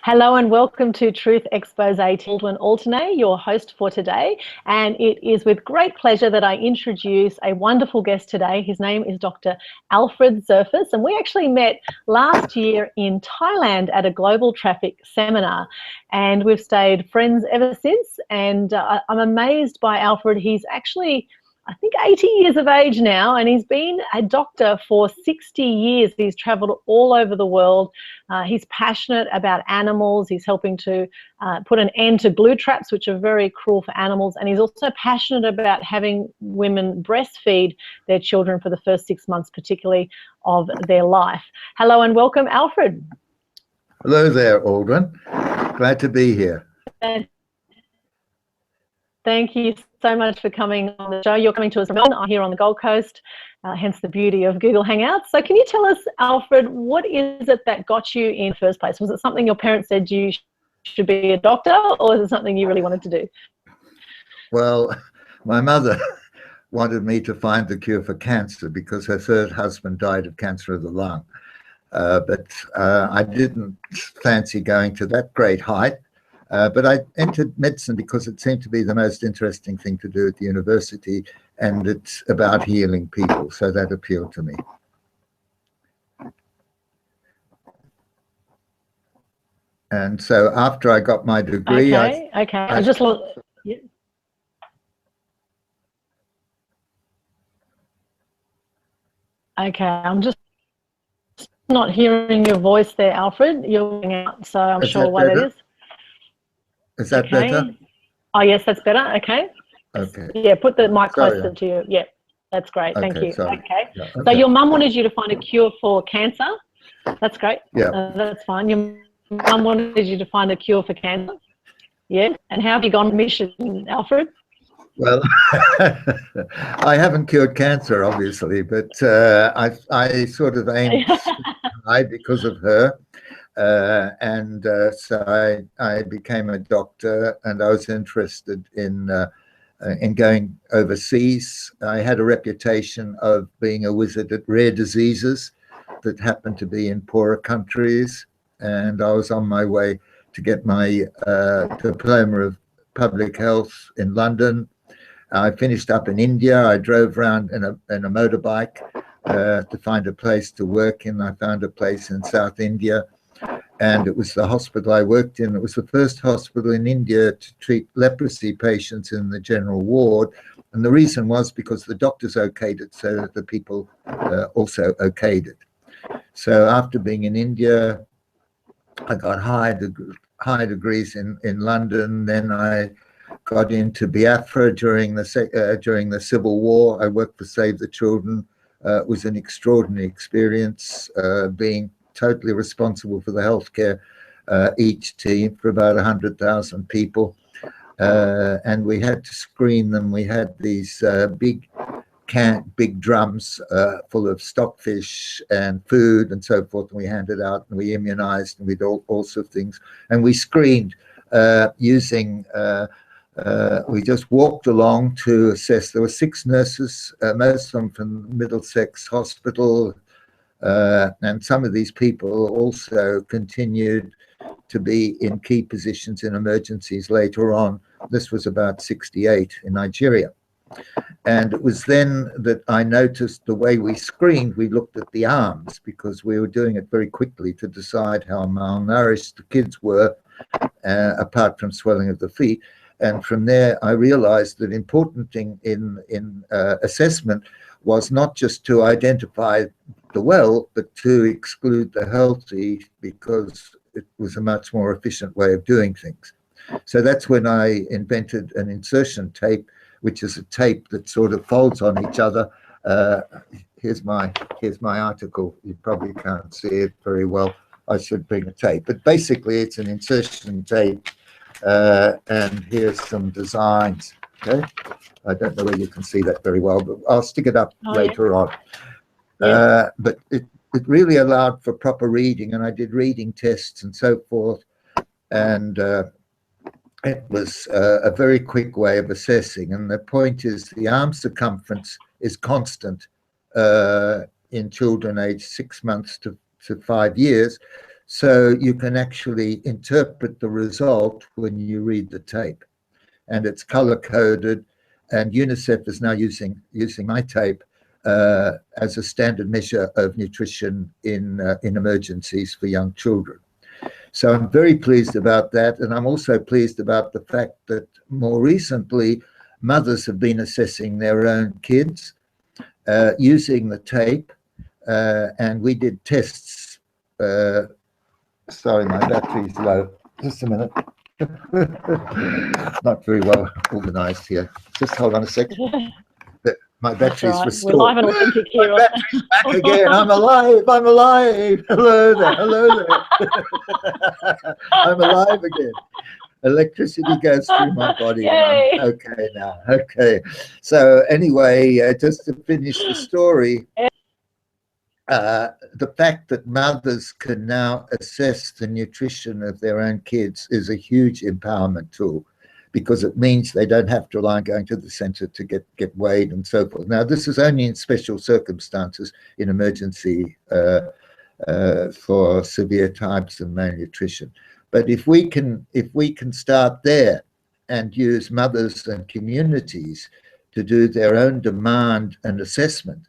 Hello and welcome to Truth Xpose TV. Aldwyn Altuney, your host for today, and it is with great pleasure that I introduce a wonderful guest today. His name is Dr Alfred Zerfas, and we actually met last year in Thailand at a global traffic seminar, and we've stayed friends ever since. And I'm amazed by Alfred. He's actually, I think, 80 years of age now, and he's been a doctor for 60 years. He's travelled all over the world. He's passionate about animals. He's helping to put an end to glue traps, which are very cruel for animals. And he's also passionate about having women breastfeed their children for the first 6 months, particularly of their life. Hello and welcome, Alfred. Hello there, Aldwyn. Glad to be here. Thank you so much for coming on the show. You're coming to us from Melbourne. I'm here on the Gold Coast, hence the beauty of Google Hangouts. So can you tell us, Alfred, what is it that got you in the first place? Was it something your parents said you should be a doctor, or is it something you really wanted to do? Well, my mother wanted me to find the cure for cancer because her third husband died of cancer of the lung. But I didn't fancy going to that great height. But I entered medicine because it seemed to be the most interesting thing to do at the university, and it's about healing people, so that appealed to me. And so after I got my degree, Okay. I just look. Yeah. Okay, I'm just not hearing your voice there, Alfred. You're going out, so I'm sure what it is. Is that better? Oh, yes, that's better. Okay. Okay. Yeah, put the mic closer to you. Yeah, that's great. Thank you. Sorry. Okay. Yeah, So your mum wanted you to find a cure for cancer. That's great. Yeah. That's fine. Your mum wanted you to find a cure for cancer. Yeah. And how have you gone on mission, Alfred? Well, I haven't cured cancer, obviously, but I sort of aimed high because of her. So I became a doctor, and I was interested in going overseas. I had a reputation of being a wizard at rare diseases that happened to be in poorer countries, and I was on my way to get my diploma of public health in London. I finished up in India. I drove around in a motorbike to find a place to work in. I found a place in South India, and it was the hospital I worked in. It was the first hospital in India to treat leprosy patients in the general ward. And the reason was because the doctors okayed it, so that the people also okayed it. So after being in India, I got high degrees in London. Then I got into Biafra during the Civil War. I worked for Save the Children. It was an extraordinary experience, being totally responsible for the healthcare each team for about 100,000 people, and we had to screen them. We had these big drums full of stockfish and food and so forth, and we handed out, and we immunized, and we did all sorts of things, and we screened using we just walked along to assess. There were 6 nurses, most of them from Middlesex Hospital, and some of these people also continued to be in key positions in emergencies later on. This was about 68 in Nigeria. And it was then that I noticed the way we screened, we looked at the arms, because we were doing it very quickly to decide how malnourished the kids were, apart from swelling of the feet. And from there, I realized that important thing in assessment was not just to identify the well, but to exclude the healthy, because it was a much more efficient way of doing things. So that's when I invented an insertion tape, which is a tape that sort of folds on each other. Here's my article. You probably can't see it very well. I should bring a tape, but basically it's an insertion tape. And here's some designs. Okay, I don't know whether you can see that very well, but I'll stick it up later on. But it really allowed for proper reading, and I did reading tests and so forth, and it was a very quick way of assessing. And the point is, the arm circumference is constant in children aged 6 months to 5 years. So you can actually interpret the result when you read the tape. And it's color-coded, and UNICEF is now using my tape as a standard measure of nutrition in emergencies for young children. So I'm very pleased about that, and I'm also pleased about the fact that more recently, mothers have been assessing their own kids using the tape, and we did tests. Sorry, my battery's low. Just a minute. Not very well organized here. Just hold on a second. My battery's restored. We're live and authentic here. My battery's back again. I'm alive. I'm alive. Hello there. Hello there. I'm alive again. Electricity goes through my body. And I'm okay now. Okay. So anyway, just to finish the story, the fact that mothers can now assess the nutrition of their own kids is a huge empowerment tool, because it means they don't have to rely on going to the center to get weighed and so forth. Now, this is only in special circumstances, in emergency for severe types of malnutrition. But if we can start there and use mothers and communities to do their own demand and assessment,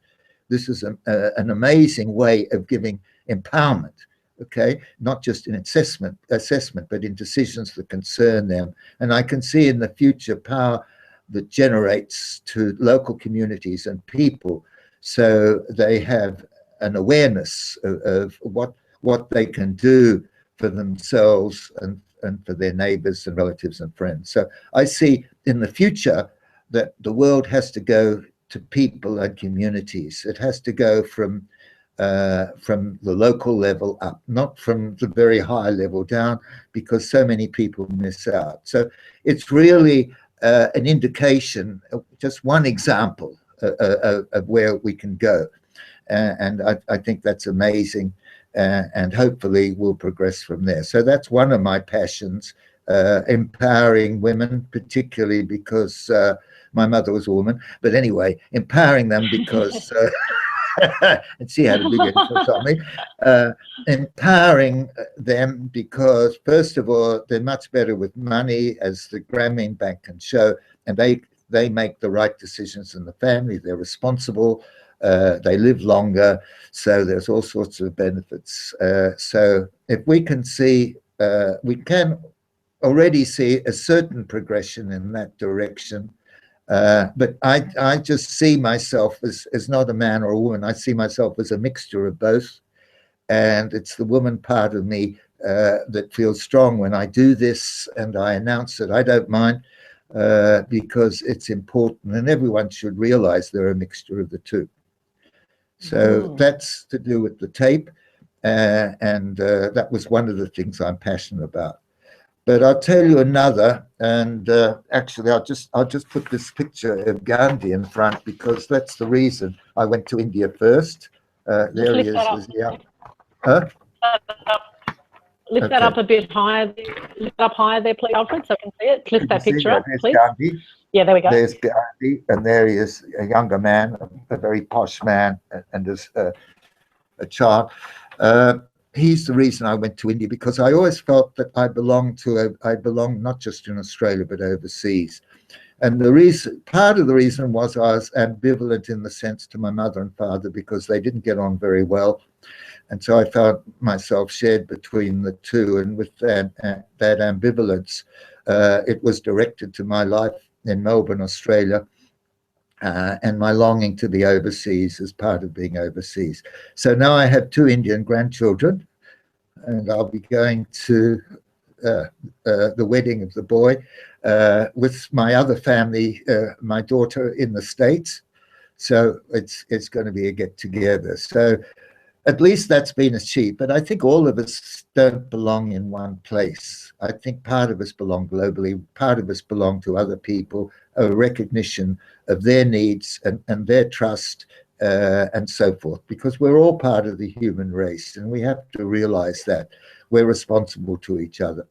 this is an amazing way of giving empowerment. Okay, not just in assessment, but in decisions that concern them. And I can see in the future power that generates to local communities and people, so they have an awareness of what they can do for themselves and for their neighbors and relatives and friends. So I see in the future that the world has to go to people and communities. It has to go from the local level up, not from the very high level down, because so many people miss out. So it's really an indication, just one example of where we can go. And I think that's amazing, and hopefully we'll progress from there. So that's one of my passions, empowering women, particularly because my mother was a woman. But anyway, empowering them because... and she had a big influence on me, empowering them because, first of all, they're much better with money, as the Grameen Bank can show, and they make the right decisions in the family. They're responsible, they live longer, so there's all sorts of benefits. So if we can see, we can already see a certain progression in that direction. But I just see myself as not a man or a woman. I see myself as a mixture of both. And it's the woman part of me that feels strong when I do this, and I announce it. I don't mind, because it's important, and everyone should realize they're a mixture of the two. So that's to do with the tape. And that was one of the things I'm passionate about. But I'll tell you another, and actually I'll just put this picture of Gandhi in front, because that's the reason I went to India first. There he is. Yeah. Huh? Lift that up a bit higher. Lift up higher there, please, Alfred, so I can see it. Lift that picture up, please. Gandhi. Yeah, there we go. There's Gandhi, and there he is, a younger man, a very posh man, and as a child. He's the reason I went to India, because I always felt that I belonged not just in Australia, but overseas. And part of the reason was I was ambivalent in the sense to my mother and father, because they didn't get on very well. And so I found myself shared between the two. And with that ambivalence, it was directed to my life in Melbourne, Australia, and my longing to be overseas as part of being overseas. So now I have 2 Indian grandchildren, and I'll be going to the wedding of the boy with my other family, my daughter in the States. So it's going to be a get together. So at least that's been achieved. But I think all of us don't belong in one place. I think part of us belong globally, part of us belong to other people, a recognition of their needs and their trust, and so forth, because we're all part of the human race, and we have to realize that we're responsible to each other.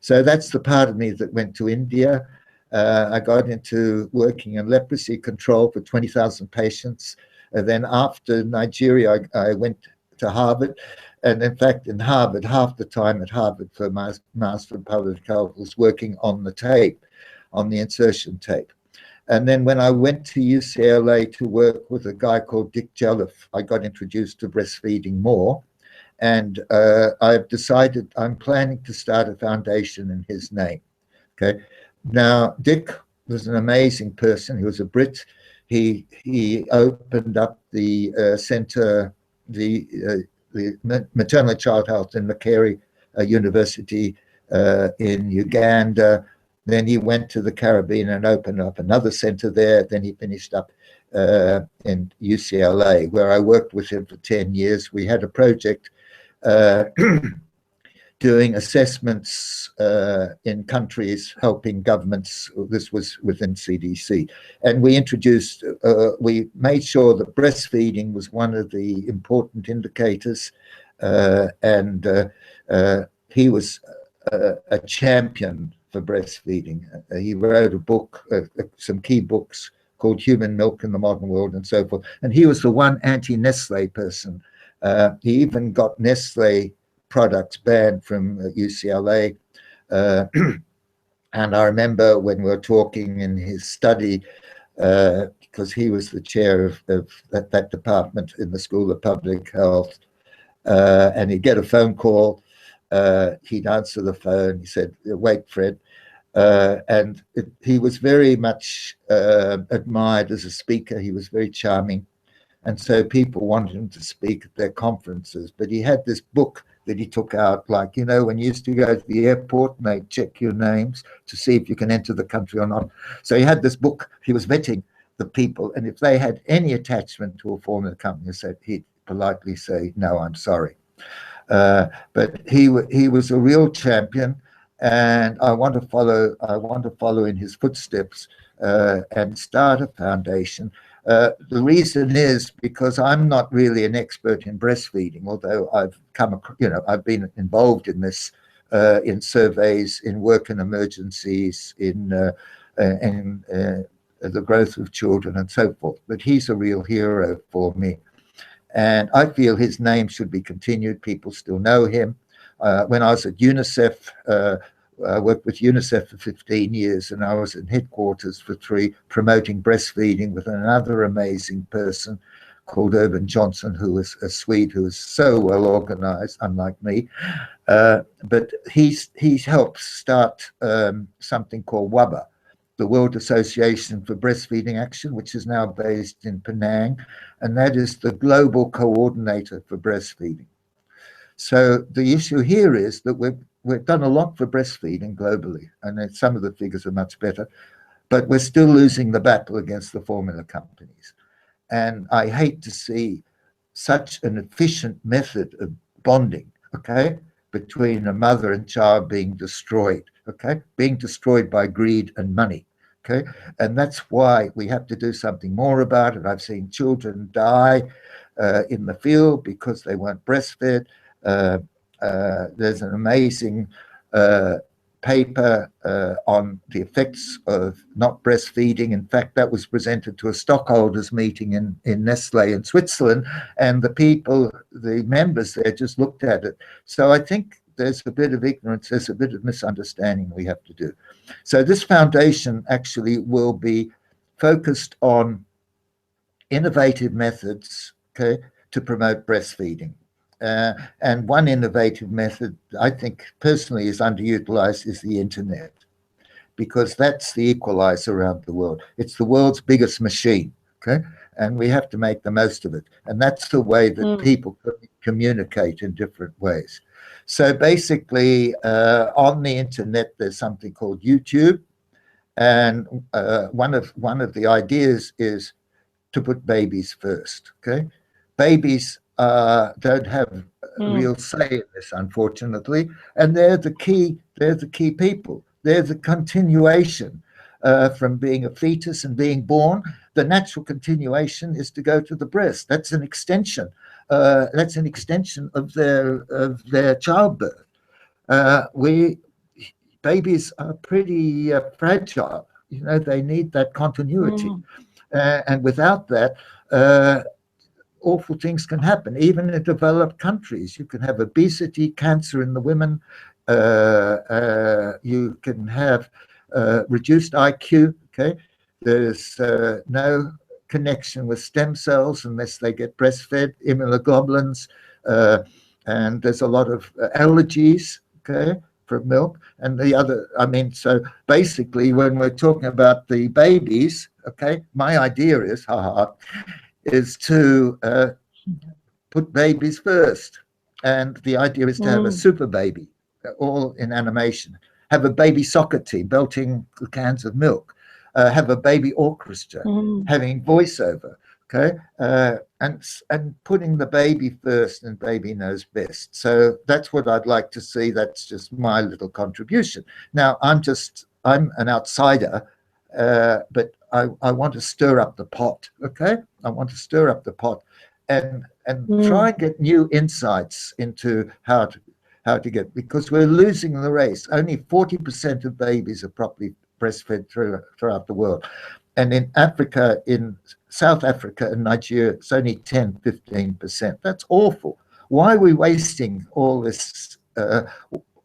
So that's the part of me that went to India. I got into working in leprosy control for 20,000 patients. And then after Nigeria, I went to Harvard. And in fact, in Harvard, half the time at Harvard for my Master of Public Health was working on the tape, on the insertion tape. And then when I went to UCLA to work with a guy called Dick Jelliff, I got introduced to breastfeeding more. And I've decided I'm planning to start a foundation in his name. Okay. Now, Dick was an amazing person. He was a Brit. He opened up the center, the maternal and child health in Makerere University in Uganda. Then he went to the Caribbean and opened up another center there. Then he finished up in UCLA, where I worked with him for 10 years. We had a project doing assessments in countries, helping governments. This was within CDC. And we introduced, we made sure that breastfeeding was one of the important indicators. And he was a champion for breastfeeding. He wrote a book, some key books called Human Milk in the Modern World and so forth. And he was the one anti-Nestle person. He even got Nestle products banned from UCLA. And I remember when we were talking in his study, because he was the chair of that department in the School of Public Health, and he'd get a phone call, he'd answer the phone, he said, "Wait, Fred." And he was very much admired as a speaker. He was very charming. And so people wanted him to speak at their conferences. But he had this book that he took out, like, you know, when you used to go to the airport and they check your names to see if you can enter the country or not. So he had this book. He was vetting the people. And if they had any attachment to a formula company, he'd politely say, "No, I'm sorry." But he was a real champion. And I want to follow in his footsteps and start a foundation. The reason is because I'm not really an expert in breastfeeding, although I've been involved in this, in surveys, in work in emergencies, in the growth of children and so forth. But he's a real hero for me. And I feel his name should be continued. People still know him. When I was at UNICEF, I worked with UNICEF for 15 years, and I was in headquarters for 3, promoting breastfeeding with another amazing person called Irvin Johnson, who was a Swede, who was so well organized, unlike me. But he's helped start something called WABA, the World Association for Breastfeeding Action, which is now based in Penang, and that is the global coordinator for breastfeeding. So the issue here is that we've done a lot for breastfeeding globally, and some of the figures are much better, but we're still losing the battle against the formula companies. And I hate to see such an efficient method of bonding, okay, between a mother and child being destroyed, okay, being destroyed by greed and money, okay? And that's why we have to do something more about it. I've seen children die in the field because they weren't breastfed. There's an amazing paper on the effects of not breastfeeding. In fact, that was presented to a stockholders meeting in Nestle in Switzerland, and the members there just looked at it. So I think there's a bit of ignorance, there's a bit of misunderstanding we have to do. So this foundation actually will be focused on innovative methods, okay, to promote breastfeeding. And one innovative method I think personally is underutilized is the internet, because that's the equalizer around the world. It's the world's biggest machine, okay? And we have to make the most of it. And that's the way that people communicate in different ways. So basically, on the internet, there's something called YouTube. And one of the ideas is to put babies first, okay? Babies don't have a real say in this, unfortunately, and they're the key people. They're the continuation from being a fetus and being born. The natural continuation is to go to the breast. That's an extension. That's an extension of their childbirth. Babies are pretty fragile. You know, they need that continuity, and without that, awful things can happen. Even in developed countries, you can have obesity, cancer in the women. You can have reduced IQ. Okay, there's no connection with stem cells unless they get breastfed, immunoglobulins, and there's a lot of allergies. Okay, from milk. And the other, I mean, so basically when we're talking about the babies, okay, my idea is to put babies first. And the idea is to have a super baby, all in animation. Have a baby soccer team belting cans of milk. Have a baby orchestra, having voiceover. Okay, and putting the baby first, and baby knows best. So that's what I'd like to see. That's just my little contribution. Now I'm an outsider, but I want to stir up the pot. Okay, I want to stir up the pot, and try and get new insights into how to get, because we're losing the race. Only 40% of babies are properly breastfed throughout the world. And in Africa, in South Africa and Nigeria, it's only 10–15%. That's awful. Why are we wasting all this,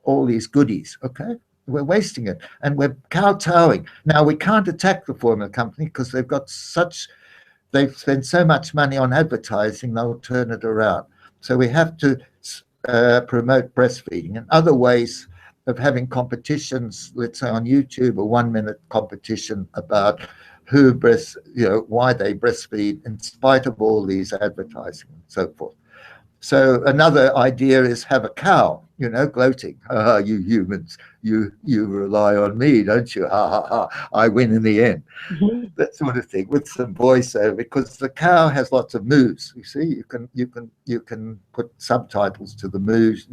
all these goodies? Okay, we're wasting it, and we're kowtowing. Now we can't attack the formula company because they've spent so much money on advertising. They'll turn it around. So we have to promote breastfeeding and other ways of having competitions. Let's say on YouTube, a 1-minute competition about why they breastfeed in spite of all these advertising and so forth. So another idea is have a cow, gloating. You humans, you rely on me, don't you? Ha ha ha! I win in the end. That sort of thing with some voiceover, because the cow has lots of moves. You see, you can put subtitles to the moves.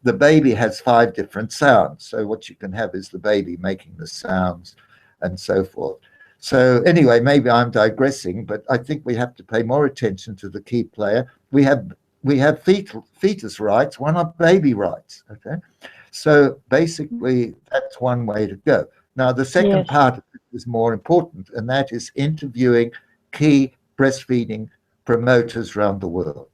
The baby has 5 different sounds. So what you can have is the baby making the sounds and so forth. So anyway, maybe I'm digressing, but I think we have to pay more attention to the key player. We have fetus rights. Why not baby rights? Okay, so basically that's one way to go. Now the second part of it is more important, and that is interviewing key breastfeeding promoters around the world.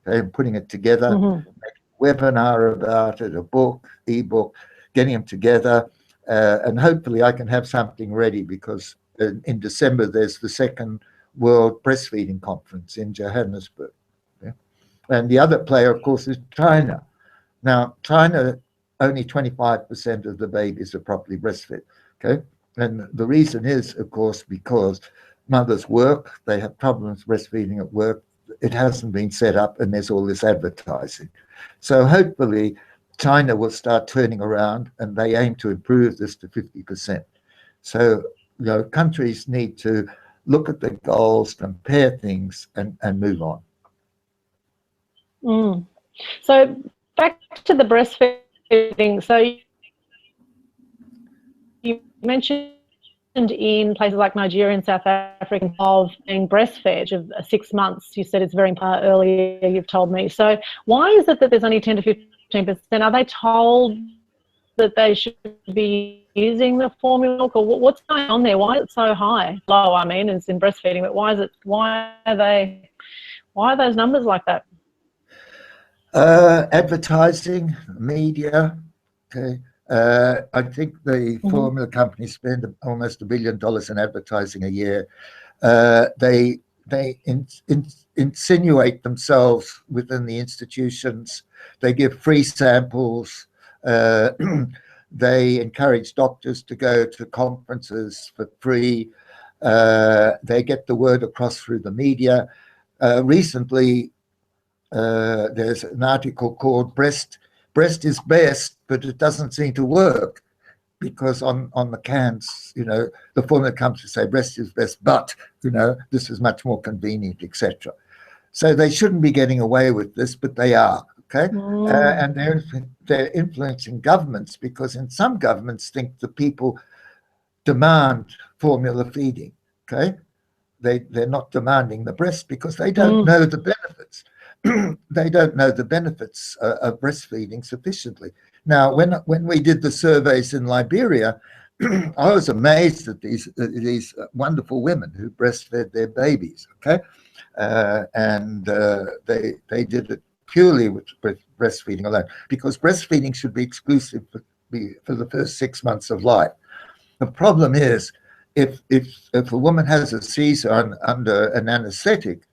Okay, and putting it together, making a webinar about it, a book, ebook, getting them together, and hopefully I can have something ready, because in December there's the 2nd World Breastfeeding Conference in Johannesburg. Okay? And the other player, of course, is China. Now, China, only 25% of the babies are properly breastfed. Okay, and the reason is, of course, because mothers work, they have problems breastfeeding at work. It hasn't been set up, and there's all this advertising. So hopefully China will start turning around, and they aim to improve this to 50%. So countries need to look at the goals, compare things, and move on. So back to the breastfeeding. So you mentioned in places like Nigeria and South Africa of being breastfed of 6 months. You said it's very earlier, you've told me. So why is it that there's only 10 to 15%? Are they told that they should be using the formula milk, or what's going on there? Why is it so high? Low, I mean, it's in breastfeeding, but why are those numbers like that? Advertising, media. Okay, I think the formula companies spend almost $1 billion in advertising a year. They insinuate themselves within the institutions. They give free samples. They encourage doctors to go to conferences for free. They get the word across through the media. Recently, there's an article called breast is best, but it doesn't seem to work, because on the cans, the formula companies say breast is best, but this is much more convenient, etc. So they shouldn't be getting away with this, but they are. Okay, and they're influencing governments, because in some governments think the people demand formula feeding. Okay, they're not demanding the breast because they don't know the benefits. They don't know the benefits of breastfeeding sufficiently. Now, when we did the surveys in Liberia, I was amazed at these wonderful women who breastfed their babies, okay? They did it purely with breastfeeding alone, because breastfeeding should be exclusive for the first 6 months of life. The problem is, if a woman has a Caesar under an anesthetic,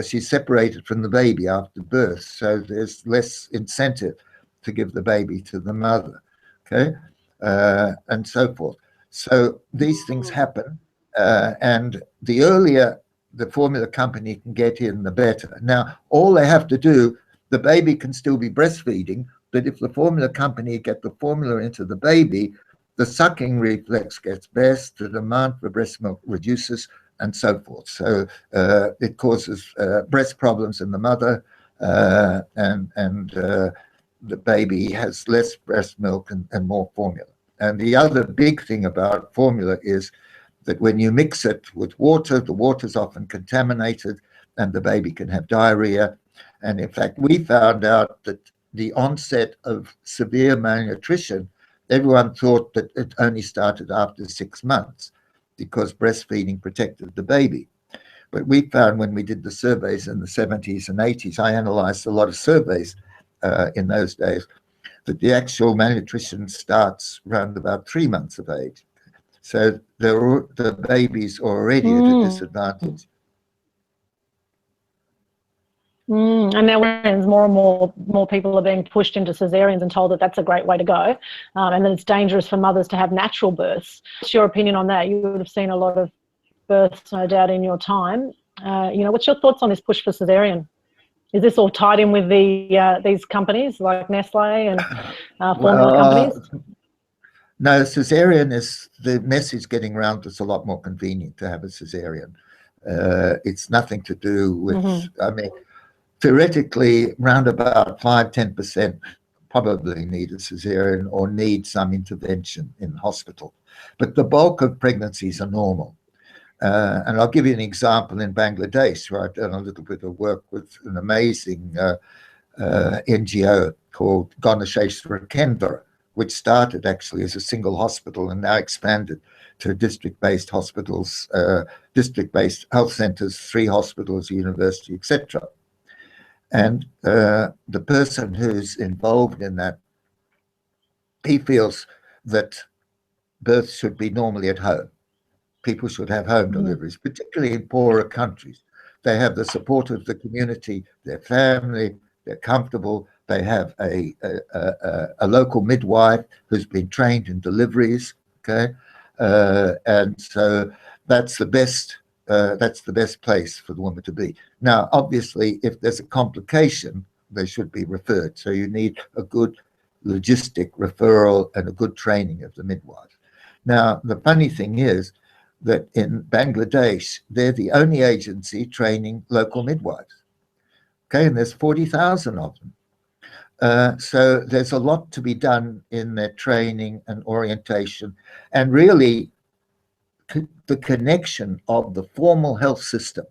she's separated from the baby after birth, so there's less incentive to give the baby to the mother, okay, and so forth. So these things happen, and the earlier the formula company can get in, the better. Now, all they have to do, the baby can still be breastfeeding, but if the formula company get the formula into the baby, the sucking reflex gets best, the demand for breast milk reduces, and so forth. So it causes breast problems in the mother, and the baby has less breast milk and more formula. And the other big thing about formula is that when you mix it with water, the water's often contaminated and the baby can have diarrhea. And in fact, we found out that the onset of severe malnutrition, everyone thought that it only started after 6 months because breastfeeding protected the baby. But we found when we did the surveys in the 70s and 80s, I analyzed a lot of surveys in those days, that the actual malnutrition starts around about 3 months of age. So the baby's already at a disadvantage. And now more and more people are being pushed into cesareans and told that that's a great way to go, and that it's dangerous for mothers to have natural births. What's your opinion on that? You would have seen a lot of births, no doubt, in your time. What's your thoughts on this push for cesarean? Is this all tied in with these companies like Nestle and formula companies? No, cesarean is the message getting around. It's a lot more convenient to have a cesarean. It's nothing to do with, I mean, theoretically, around about 5–10% probably need a cesarean or need some intervention in hospital. But the bulk of pregnancies are normal. And I'll give you an example in Bangladesh, where I've done a little bit of work with an amazing NGO called Ganesheshwar Kendra, which started actually as a single hospital and now expanded to district-based hospitals, district-based health centers, 3 hospitals, university, etc. And the person who's involved in that, he feels that births should be normally at home. People should have home deliveries, particularly in poorer countries. They have the support of the community, their family, they're comfortable. They have a local midwife who's been trained in deliveries, okay? And so that's the best place for the woman to be. Now, obviously, if there's a complication, they should be referred. So you need a good logistic referral and a good training of the midwife. Now, the funny thing is that in Bangladesh, they're the only agency training local midwives. Okay, and there's 40,000 of them. So there's a lot to be done in their training and orientation, and really the connection of the formal health system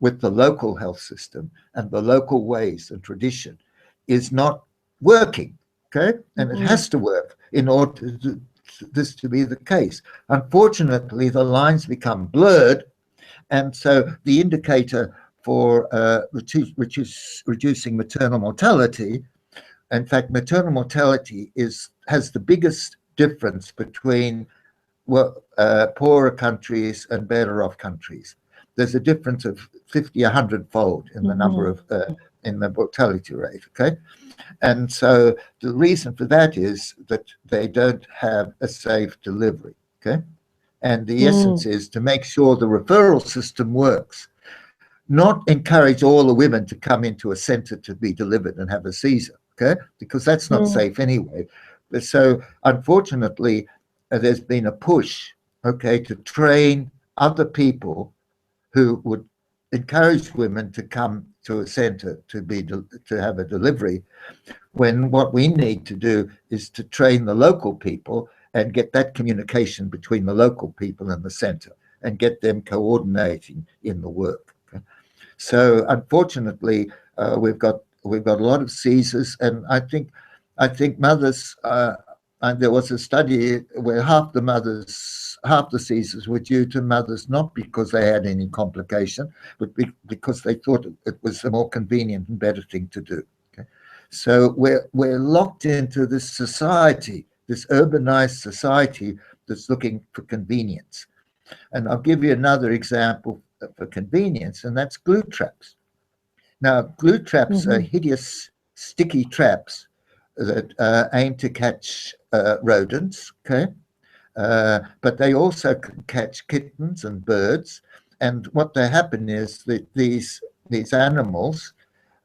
with the local health system and the local ways and tradition is not working, okay? And it has to work in order to this to be the case. Unfortunately, the lines become blurred, and so the indicator for reducing maternal mortality, in fact, maternal mortality has the biggest difference between poorer countries and better off countries. There's a difference of 50, 100-fold in the number of in the mortality rate, okay? And so the reason for that is that they don't have a safe delivery, okay? And the essence is to make sure the referral system works, not encourage all the women to come into a center to be delivered and have a Caesar, okay? Because that's not safe anyway. So unfortunately, there's been a push, okay, to train other people who would encourage women to come to a center to have a delivery, when what we need to do is to train the local people and get that communication between the local people and the center and get them coordinating in the work. Okay? So unfortunately, we've got a lot of Caesars, and I think mothers and there was a study where half the seizures were due to mothers, not because they had any complication, but because they thought it was a more convenient and better thing to do. Okay? So we're locked into this society, this urbanized society that's looking for convenience. And I'll give you another example for convenience, and that's glue traps. Now, glue traps are hideous, sticky traps that aim to catch rodents, okay? But they also can catch kittens and birds. And what they happen is that these animals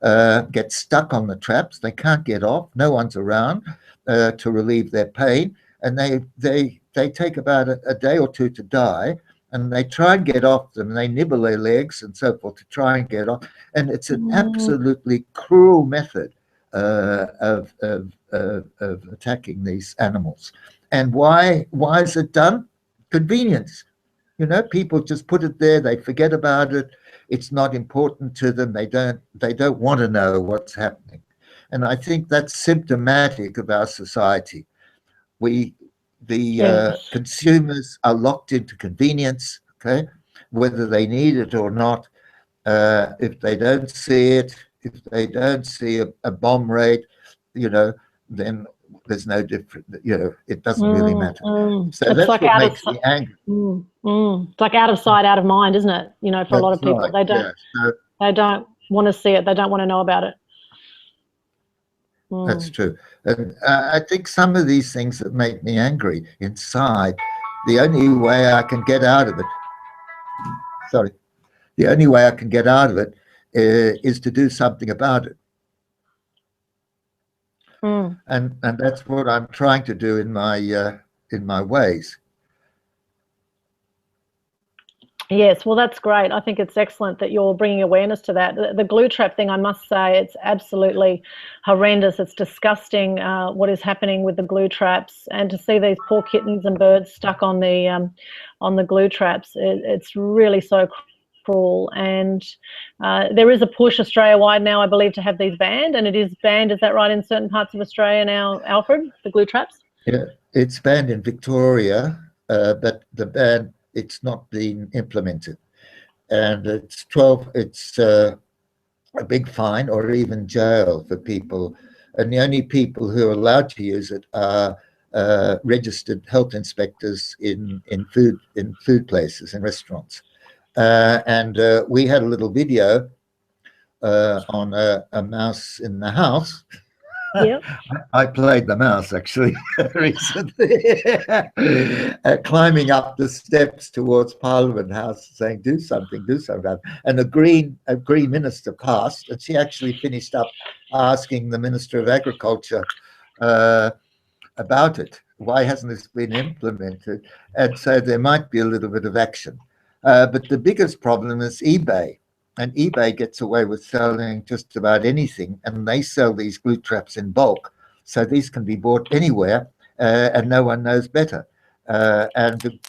get stuck on the traps. They can't get off. No one's around to relieve their pain. And they take about a day or two to die. And they try and get off them. And they nibble their legs and so forth to try and get off. And it's an absolutely cruel method of attacking these animals. And why is it done? Convenience. You know, people just put it there. They forget about it. It's not important to them. They don't want to know what's happening. And I think that's symptomatic of our society. The consumers are locked into convenience, okay, whether they need it or not. If they don't see it, if they don't see a bomb rate, you know, then there's no different, you know, it doesn't really matter. So it's that's like what makes me angry. It's like out of sight, out of mind, isn't it? You know, for a lot of people, right. They don't want to see it. They don't want to know about it. That's true. And I think some of these things that make me angry inside, the only way I can get out of it, the only way I can get out of it is to do something about it. And that's what I'm trying to do in my ways. Yes, well, that's great. I think it's excellent that you're bringing awareness to that. The glue trap thing, I must say, it's absolutely horrendous. It's disgusting what is happening with the glue traps, and to see these poor kittens and birds stuck on the glue traps, it's really so cruel. And there is a push Australia-wide now, I believe, to have these banned, and it is banned, is that right, in certain parts of Australia now, Alfred, the glue traps? Yeah, it's banned in Victoria, but the ban, it's not being implemented, and it's a big fine or even jail for people, and the only people who are allowed to use it are registered health inspectors in food places and restaurants. And we had a little video on a mouse in the house. Yep. I played the mouse actually recently, climbing up the steps towards Parliament House, saying, "Do something, do something." And a Green minister passed, and she actually finished up asking the Minister of Agriculture about it. Why hasn't this been implemented? And so there might be a little bit of action. But the biggest problem is eBay. And eBay gets away with selling just about anything, and they sell these glue traps in bulk. So these can be bought anywhere, and no one knows better. And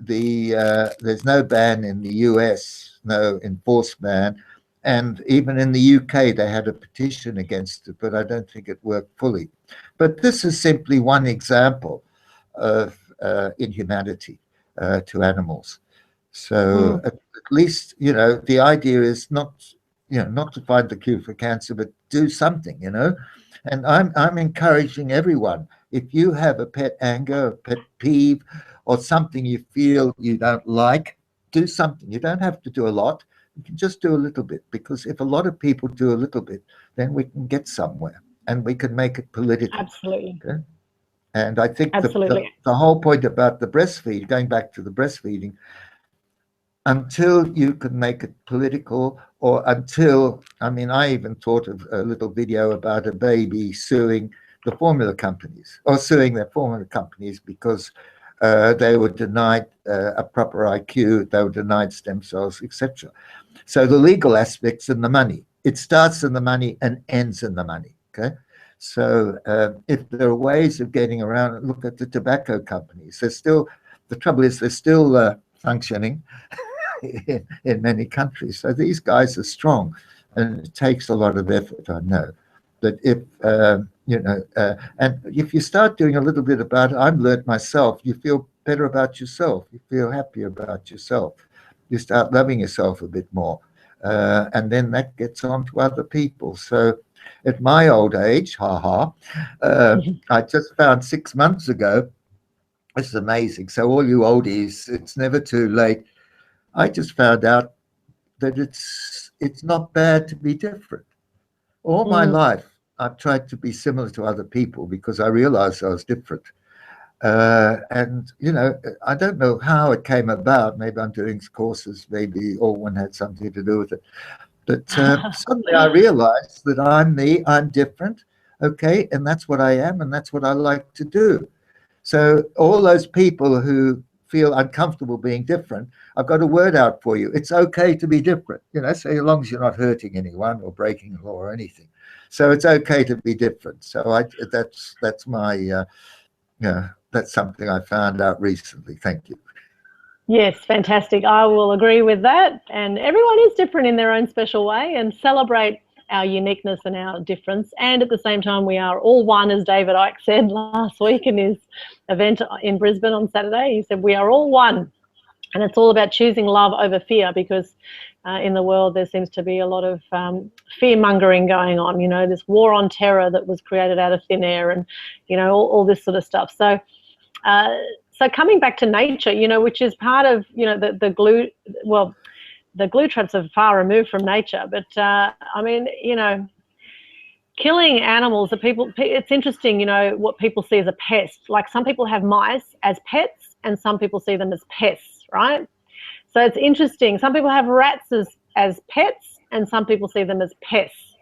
there's no ban in the US, no enforced ban. And even in the UK, they had a petition against it, but I don't think it worked fully. But this is simply one example of inhumanity to animals. So at least, you know, the idea is not to find the cure for cancer, but do something, you know. And I'm encouraging everyone, if you have a pet anger, a pet peeve, or something you feel you don't like, do something. You don't have to do a lot. You can just do a little bit, because if a lot of people do a little bit, then we can get somewhere, and we can make it political. Absolutely. Okay? And I think the whole point about the breastfeed, going back to the breastfeeding, until you can make it political, or until, I mean, I even thought of a little video about a baby suing the formula companies, or suing their formula companies because they were denied a proper IQ, they were denied stem cells, etc. So the legal aspects and the money, it starts in the money and ends in the money, okay? So if there are ways of getting around it, look at the tobacco companies. The trouble is they're still functioning in many countries. So these guys are strong, and it takes a lot of effort, I know. that if and if you start doing a little bit about it, I've learned myself, you feel better about yourself, you feel happier about yourself, you start loving yourself a bit more, and then that gets on to other people. So at my old age, I just found 6 months ago, this is amazing, so all you oldies, it's never too late. I just found out that it's not bad to be different. All my life, I've tried to be similar to other people because I realized I was different. And, I don't know how it came about. Maybe I'm doing courses, maybe all one had something to do with it. But suddenly I realized that I'm me, I'm different, okay? And that's what I am, and that's what I like to do. So all those people who feel uncomfortable being different, I've got a word out for you. It's okay to be different, so as long as you're not hurting anyone or breaking a law or anything. So it's okay to be different. So that's my, that's something I found out recently. Thank you. Yes, fantastic. I will agree with that. And everyone is different in their own special way, and celebrate our uniqueness and our difference. And at the same time, we are all one, as David Icke said last week in his event in Brisbane on Saturday. He said, we are all one. And it's all about choosing love over fear, because in the world there seems to be a lot of fear-mongering going on, this war on terror that was created out of thin air, and, all this sort of stuff. So coming back to nature, which is part of, the glue, well, the glue traps are far removed from nature, but I mean, killing animals, it's interesting, what people see as a pest. Like, some people have mice as pets and some people see them as pests, right? So it's interesting. Some people have rats as pets and some people see them as pests.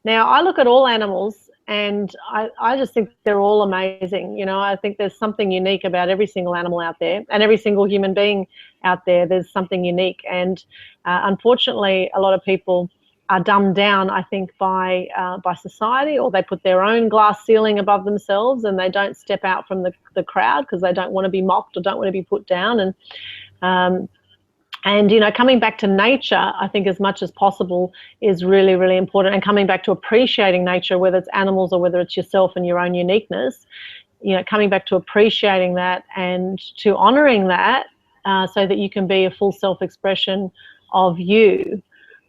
Now, I look at all animals and I just think they're all amazing. I think there's something unique about every single animal out there, and every single human being out there. There's something unique. And unfortunately, a lot of people are dumbed down, I think, by society, or they put their own glass ceiling above themselves and they don't step out from the crowd because they don't want to be mocked or don't want to be put down. And coming back to nature, I think, as much as possible is really, really important. And coming back to appreciating nature, whether it's animals or whether it's yourself and your own uniqueness, coming back to appreciating that and to honouring that, so that you can be a full self-expression of you.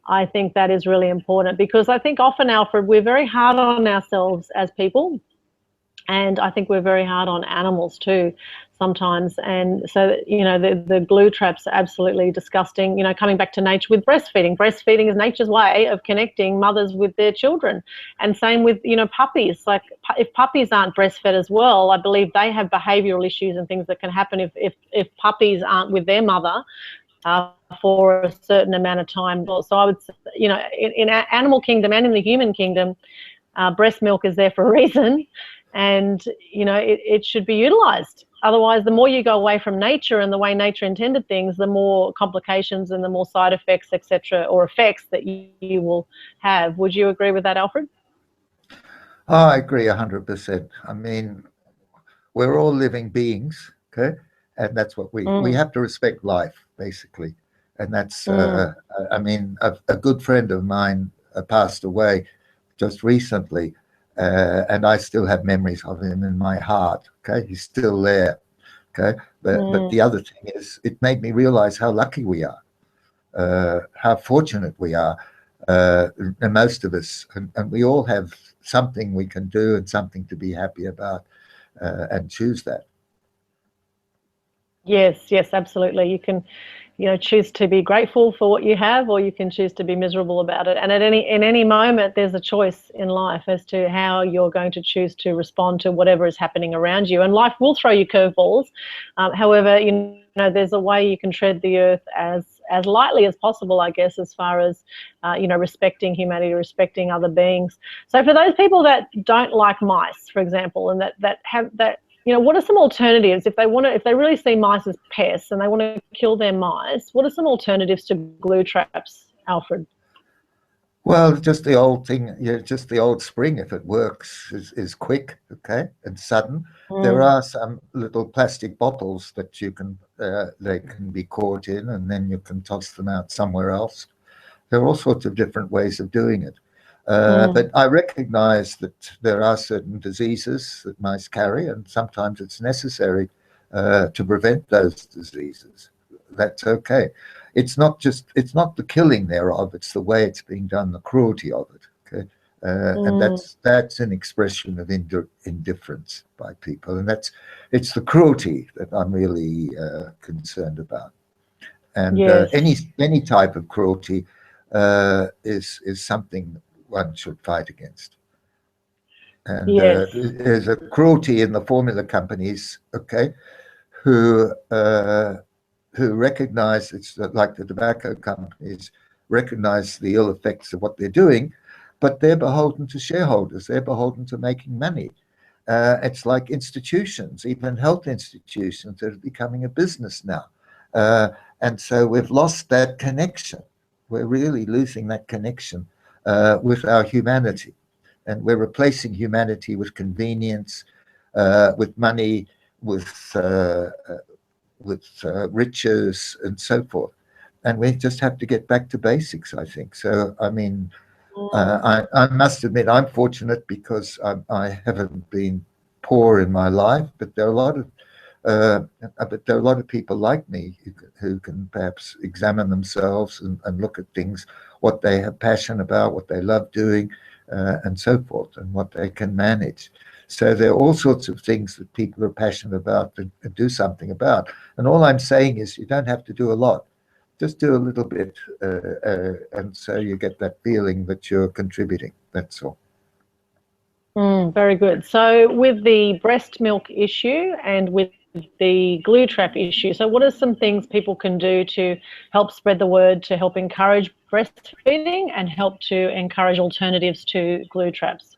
I think that is really important, because I think often, Alfred, we're very hard on ourselves as people, and I think we're very hard on animals too sometimes. And so, the glue traps are absolutely disgusting. Coming back to nature with breastfeeding. Breastfeeding is nature's way of connecting mothers with their children. And same with, puppies. Like, if puppies aren't breastfed as well, I believe they have behavioural issues and things that can happen if puppies aren't with their mother for a certain amount of time. So I would say, in our animal kingdom and in the human kingdom, breast milk is there for a reason, and it should be utilised. Otherwise, the more you go away from nature and the way nature intended things, the more complications and the more side effects, etc., or effects that you will have. Would you agree with that, Alfred? Oh, I agree 100%. I mean, we're all living beings, okay? And that's what we have to respect life, basically. And that's, I mean, a good friend of mine passed away just recently, and I still have memories of him in my heart, okay? He's still there, okay? But the other thing is, it made me realize how lucky we are, how fortunate we are, and most of us, and we all have something we can do and something to be happy about, and choose that. Yes, absolutely. You can, choose to be grateful for what you have, or you can choose to be miserable about it. And in any moment, there's a choice in life as to how you're going to choose to respond to whatever is happening around you. And life will throw you curveballs. However, there's a way you can tread the earth as lightly as possible, I guess, as far as respecting humanity, respecting other beings. So for those people that don't like mice, for example, and that have that. What are some alternatives if they really see mice as pests and they want to kill their mice? What are some alternatives to glue traps, Alfred? Well, just the old thing, just the old spring, if it works, is quick, okay, and sudden. There are some little plastic bottles that you can, they can be caught in, and then you can toss them out somewhere else. There are all sorts of different ways of doing it. But I recognize that there are certain diseases that mice carry, and sometimes it's necessary to prevent those diseases. That's okay. It's not the killing thereof, it's the way it's being done, the cruelty of it. Okay. And that's an expression of indifference by people, and it's the cruelty that I'm really concerned about. And Yes. any type of cruelty is something one should fight against. And Yes. there's a cruelty in the formula companies, okay, who recognize, it's like the tobacco companies recognize the ill effects of what they're doing, but they're beholden to shareholders. They're beholden to making money. It's like institutions, even health institutions, that are becoming a business now. And so we've lost that connection. We're really losing that connection with our humanity. And we're replacing humanity with convenience, with money, with riches, and so forth. And we just have to get back to basics, I think. So, I mean, I must admit, I'm fortunate because I haven't been poor in my life, but there are a lot of people like me who can perhaps examine themselves and look at things, what they have passion about, what they love doing, and so forth, and what they can manage. So there are all sorts of things that people are passionate about and do something about. And all I'm saying is you don't have to do a lot. Just do a little bit, and so you get that feeling that you're contributing. That's all. Very good. So with the breast milk issue and with the glue trap issue, so what are some things people can do to help spread the word, to help encourage breastfeeding and help to encourage alternatives to glue traps?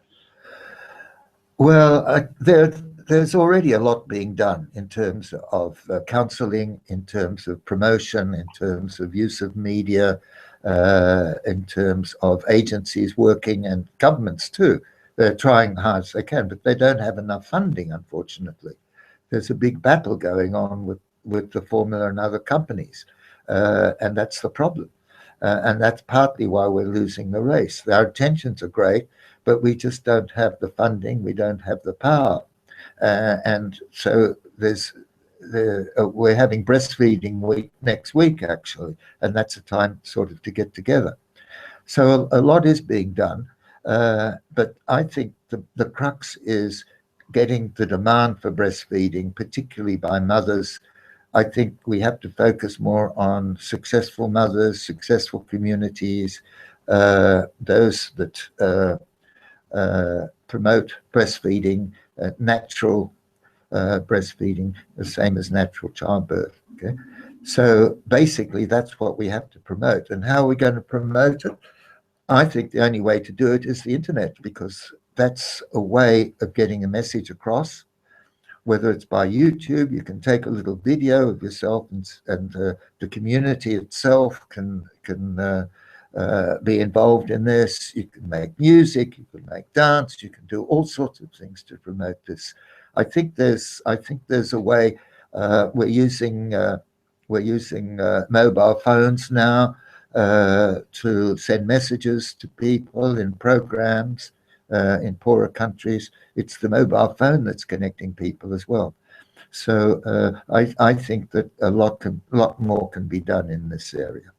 Well, there's already a lot being done in terms of counseling, in terms of promotion, in terms of use of media, in terms of agencies working, and governments too. They're trying hard as they can, but they don't have enough funding, unfortunately. There's a big battle going on with the formula and other companies, and that's the problem. And that's partly why we're losing the race. Our intentions are great, but we just don't have the funding, we don't have the power. And so we're having breastfeeding week next week, actually, and that's a time sort of to get together. So a lot is being done, but I think the crux is getting the demand for breastfeeding, particularly by mothers. I think we have to focus more on successful mothers, successful communities, those that promote breastfeeding, natural breastfeeding, the same as natural childbirth. Okay, so basically that's what we have to promote. And how are we going to promote it? I think the only way to do it is the internet, because that's a way of getting a message across. Whether it's by YouTube, you can take a little video of yourself, and the community itself can be involved in this. You can make music, you can make dance, you can do all sorts of things to promote this. I think there's a way. We're using mobile phones now to send messages to people in programs in poorer countries. It's the mobile phone that's connecting people as well. So I think that a lot more can be done in this area.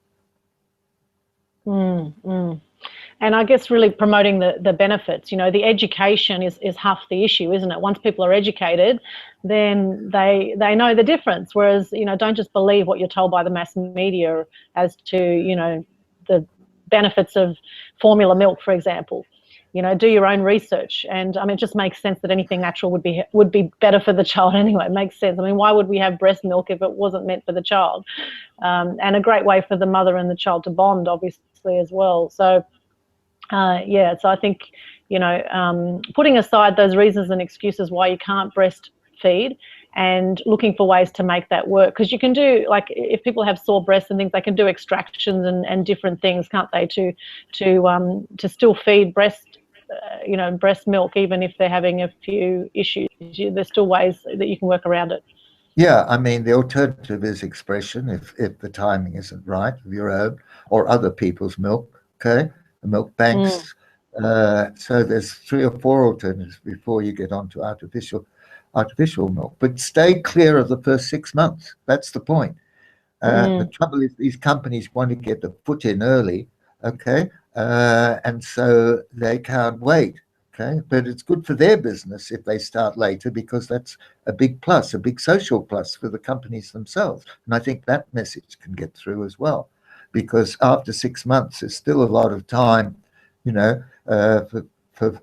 And I guess really promoting the benefits. You know, the education is half the issue, isn't it? Once people are educated, then they know the difference. Whereas, you know, don't just believe what you're told by the mass media as to, you know, the benefits of formula milk, for example. You know, do your own research. And I mean, it just makes sense that anything natural would be better for the child anyway. It makes sense. I mean, why would we have breast milk if it wasn't meant for the child? And a great way for the mother and the child to bond, obviously, as well. So, yeah, so I think, you know, putting aside those reasons and excuses why you can't breastfeed and looking for ways to make that work. Because you can do, like, if people have sore breasts and things, they can do extractions and different things, can't they, to still feed breast milk, even if they're having a few issues. There's still ways that you can work around it. Yeah, I mean, the alternative is expression if the timing isn't right of your own or other people's milk, okay? The milk banks, So there's 3 or 4 alternatives before you get onto artificial milk. But stay clear of the first 6 months. That's the point. The trouble is these companies want to get the foot in early, okay, and so they can't wait, okay. But it's good for their business if they start later, because that's a big plus, a big social plus for the companies themselves. And I think that message can get through as well, because after 6 months, there's still a lot of time, you know, for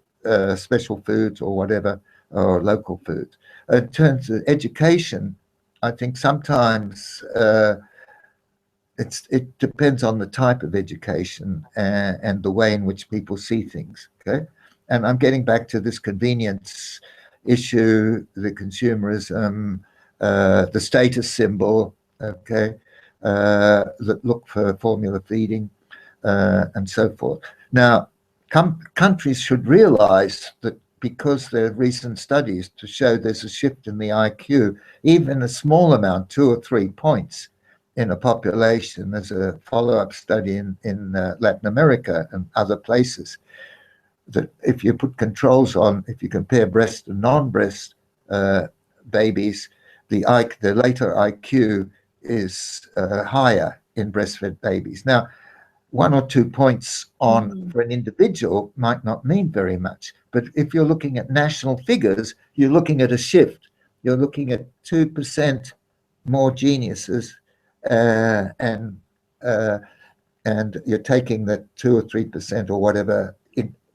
special foods or whatever, or local foods. In terms of education, I think sometimes it depends on the type of education and the way in which people see things. Okay, and I'm getting back to this convenience issue, the consumerism, the status symbol. Okay, that look for formula feeding and so forth. Now, countries should realize that, because there are recent studies to show there's a shift in the IQ, even a small amount, 2 or 3 points in a population. There's a follow-up study in Latin America and other places, that if you put controls on, if you compare breast and non-breast babies, the later IQ is higher in breastfed babies. Now, 1 or 2 points on for an individual might not mean very much, but if you're looking at national figures, you're looking at a shift. You're looking at 2% more geniuses, and you're taking that 2 or 3% or whatever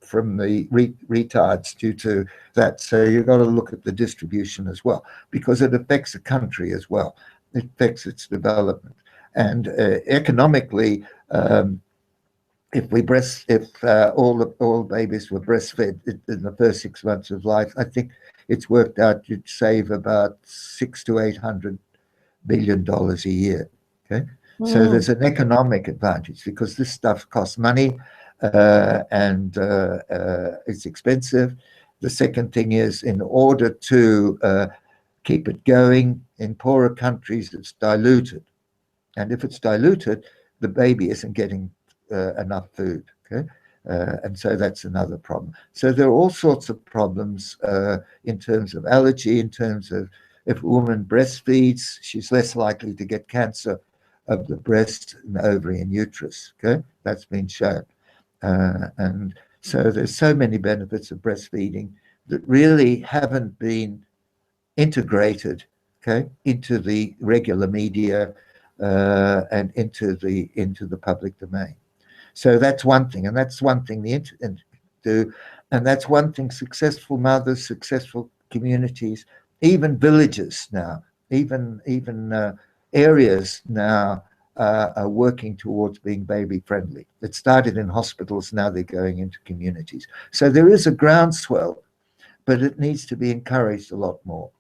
from the retards due to that. So you've got to look at the distribution as well, because it affects the country as well. It affects its development. And economically, if all babies were breastfed in the first 6 months of life, I think it's worked out you'd save about $600 to $800 billion a year. Okay, so there's an economic advantage, because this stuff costs money and it's expensive. The second thing is, in order to keep it going in poorer countries, it's diluted, and if it's diluted, the baby isn't getting enough food. Okay, and so that's another problem. So there are all sorts of problems in terms of allergy, in terms of, if a woman breastfeeds, she's less likely to get cancer of the breast and ovary and uterus. Okay, that's been shown. And so there's so many benefits of breastfeeding that really haven't been integrated, okay, into the regular media and into the public domain. So that's one thing, and that's one thing the internet do, and that's one thing successful mothers, successful communities, even villages now, even areas now are working towards being baby friendly. It started in hospitals, now they're going into communities. So there is a groundswell, but it needs to be encouraged a lot more.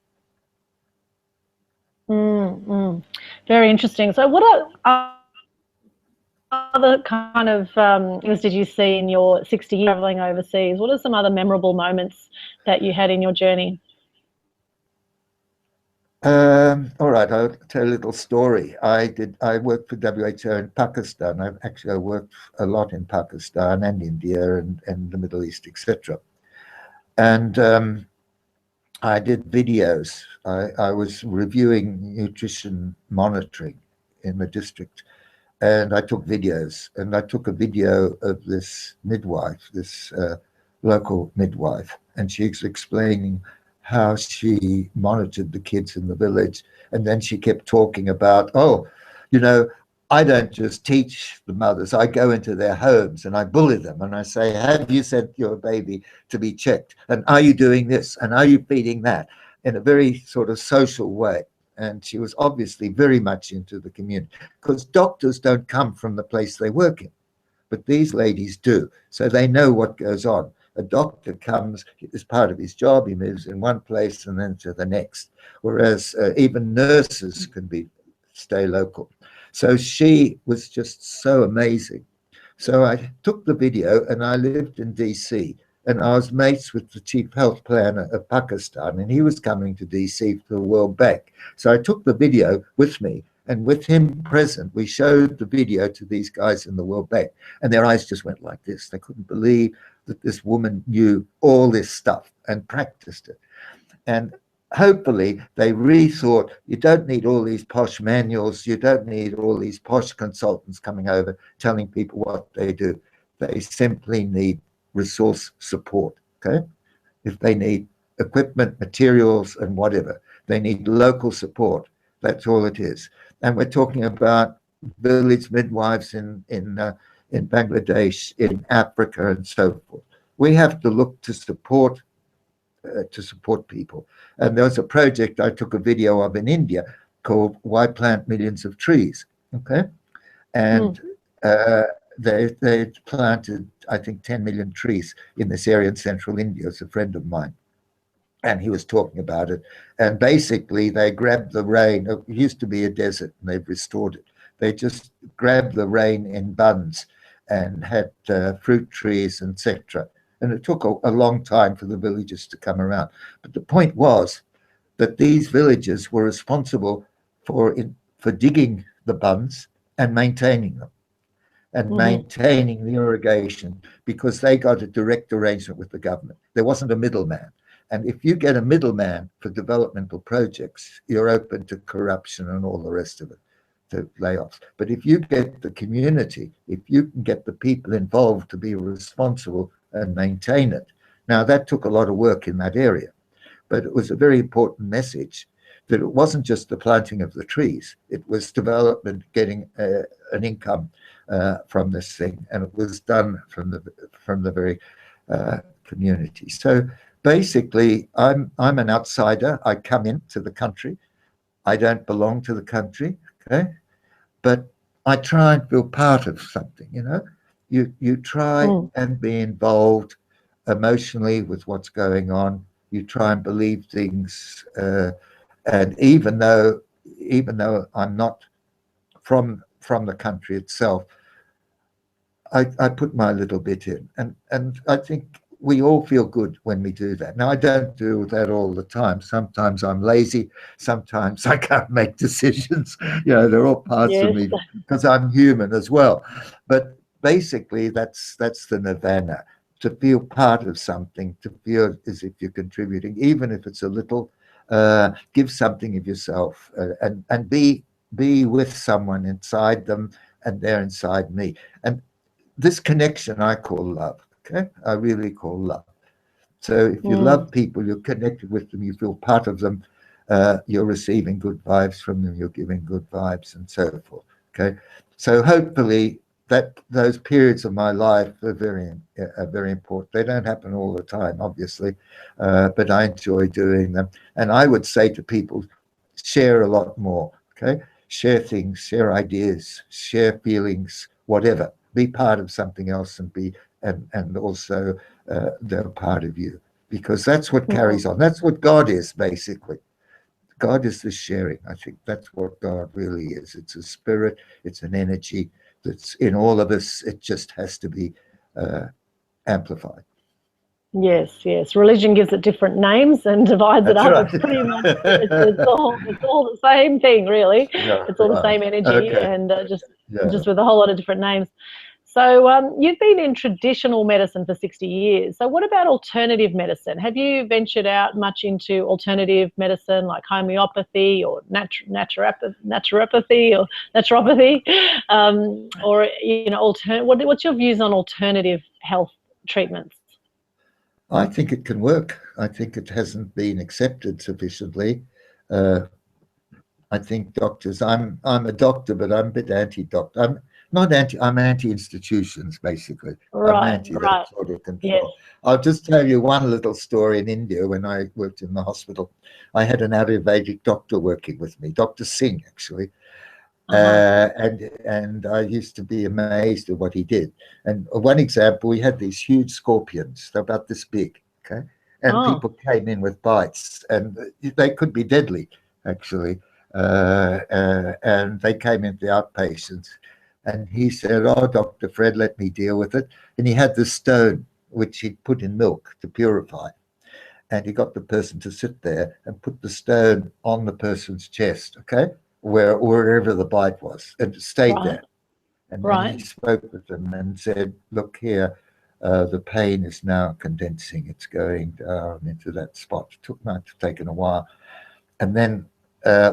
Very interesting. So what are other kind of things did you see in your 60 years traveling overseas? What are some other memorable moments that you had in your journey? All right, I'll tell a little story. I worked for WHO in Pakistan. I worked a lot in Pakistan and India and the Middle East, etc. And I did videos. I was reviewing nutrition monitoring in the district, and I took videos. And I took a video of this midwife, this local midwife, and she's explaining how she monitored the kids in the village. And then she kept talking about, oh, you know, I don't just teach the mothers, I go into their homes and I bully them and I say, have you sent your baby to be checked? And are you doing this? And are you feeding that? In a very sort of social way. And she was obviously very much into the community, because doctors don't come from the place they work in, but these ladies do. So they know what goes on. A doctor comes as part of his job, he moves in one place and then to the next, whereas even nurses can stay local. So she was just so amazing. So I took the video, and I lived in DC, and I was mates with the chief health planner of Pakistan, and he was coming to DC for the World Bank. So I took the video with me, and with him present, we showed the video to these guys in the World Bank, and their eyes just went like this. They couldn't believe that this woman knew all this stuff and practiced it. And hopefully they rethought, you don't need all these posh manuals, you don't need all these posh consultants coming over telling people what they do. They simply need resource support, okay? If they need equipment, materials, and whatever, they need local support. That's all it is. And we're talking about village midwives in Bangladesh, in Africa, and so forth. We have to look to support people. And there was a project I took a video of in India called "Why Plant Millions of Trees?" Okay, and they planted, I think, 10 million trees in this area in central India. It's a friend of mine, and he was talking about it. And basically, they grabbed the rain. It used to be a desert, and they've restored it. They just grabbed the rain in bunds and had fruit trees, etc. And it took a long time for the villagers to come around. But the point was that these villagers were responsible for digging the bunds and maintaining them, and maintaining the irrigation, because they got a direct arrangement with the government. There wasn't a middleman. And if you get a middleman for developmental projects, you're open to corruption and all the rest of it, to layoffs. But if you get the community, if you can get the people involved to be responsible and maintain it. Now, that took a lot of work in that area, but it was a very important message that it wasn't just the planting of the trees, it was development, getting an income from this thing, and it was done from the very community. So basically, I'm an outsider. I come into the country. I don't belong to the country, okay? But I try and feel part of something, you know? You try and be involved emotionally with what's going on. You try and believe things, and even though I'm not from the country itself, I put my little bit in, and I think we all feel good when we do that. Now, I don't do that all the time. Sometimes I'm lazy. Sometimes I can't make decisions. You know, they're all parts of me, because I'm human as well. But basically, that's the nirvana, to feel part of something, to feel as if you're contributing, even if it's a little. Give something of yourself, and be with someone inside them, and they're inside me. And this connection I call love. Okay, I really call love. So if you love people, you're connected with them, you feel part of them, you're receiving good vibes from them, you're giving good vibes, and so forth. Okay, so hopefully those periods of my life are very important. They don't happen all the time, obviously, but I enjoy doing them. And I would say to people, share a lot more. Okay, share things, share ideas, share feelings, whatever. Be part of something else, and also they're part of you, because that's what carries on. That's what God is, basically. God is the sharing. I think that's what God really is. It's a spirit, it's an energy that's in all of us. It just has to be amplified. Yes, yes. Religion gives it different names and divides it up. Right. It's pretty much it's all the same thing, really. Yeah, it's all the same energy, and just with a whole lot of different names. So you've been in traditional medicine for 60 years. So what about alternative medicine? Have you ventured out much into alternative medicine, like homeopathy or naturopathy, or you know, what's your views on alternative health treatments? I think it can work. I think it hasn't been accepted sufficiently. I think doctors, I'm a doctor, but I'm a bit anti-doctor. I'm not anti, I'm anti-institutions, basically. I'm anti that sort of control. Yes. I'll just tell you one little story in India when I worked in the hospital. I had an Ayurvedic doctor working with me, Dr. Singh, actually. And I used to be amazed at what he did. And one example, we had these huge scorpions, they're about this big, okay? And people came in with bites, and they could be deadly, actually. And they came into the outpatients, and he said, "Oh, Dr. Fred, let me deal with it." And he had this stone, which he'd put in milk to purify. And he got the person to sit there and put the stone on the person's chest, okay? Wherever the bite was, and it stayed there. And then he spoke with them and said, "Look here, The pain is now condensing. It's going down into that spot. Might have taken a while. And then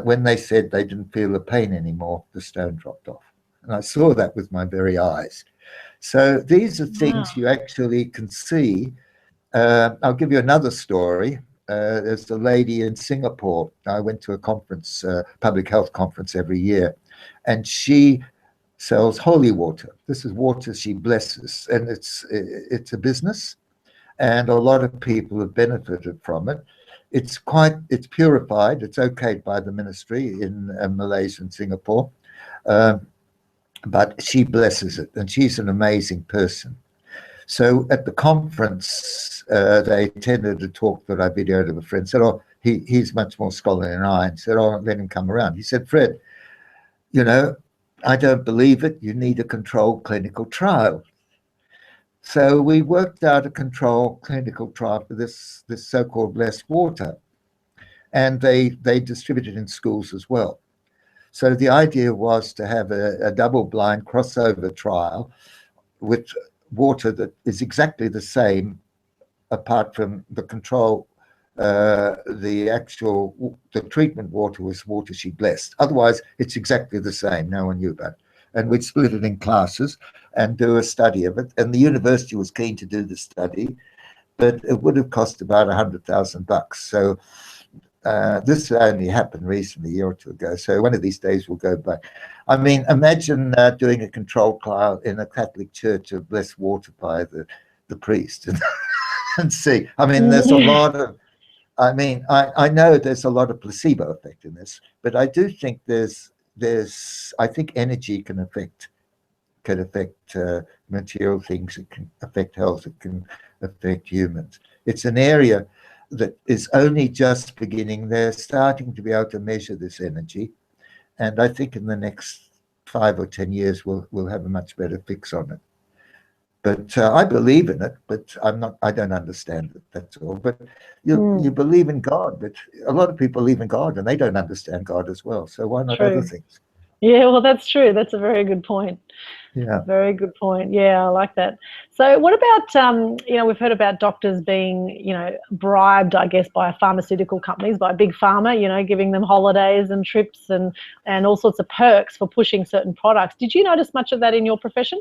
when they said they didn't feel the pain anymore, the stone dropped off. And I saw that with my very eyes. So these are things you actually can see. I'll give you another story. There's a lady in Singapore. I went to a conference, public health conference every year, and she sells holy water. This is water she blesses, and it's a business, and a lot of people have benefited from it. It's purified. It's okayed by the ministry in Malaysia and Singapore, but she blesses it, and she's an amazing person. So at the conference, they attended a talk that I videoed of a friend. Said, "Oh, he's much more scholarly than I." And said, "Oh, let him come around." He said, "Fred, you know, I don't believe it. You need a controlled clinical trial." So we worked out a controlled clinical trial for this so-called blessed water, and they distributed in schools as well. So the idea was to have a double-blind crossover trial with water that is exactly the same, apart from the control. The treatment water was water she blessed. Otherwise, it's exactly the same. No one knew about it. And we'd split it in classes and do a study of it. And the university was keen to do the study, but it would have cost about $100,000. So this only happened recently, a year or two ago. So one of these days we'll go back. I mean, imagine doing a controlled trial in a Catholic church of blessed water by the priest and see. I mean, there's a lot of, I know there's a lot of placebo effect in this, but I do think I think energy can affect material things. It can affect health. It can affect humans. It's an area that is only just beginning. They're starting to be able to measure this energy, and I think in the next 5 or 10 years we'll have a much better fix on it. But I believe in it, but I don't understand it, that's all. But you believe in God, but a lot of people believe in God and they don't understand God as well. So why not other things? Yeah, well, that's true. That's a very good point. Yeah. Very good point. Yeah, I like that. So what about, we've heard about doctors being, bribed, I guess, by pharmaceutical companies, by Big Pharma, giving them holidays and trips and all sorts of perks for pushing certain products. Did you notice much of that in your profession?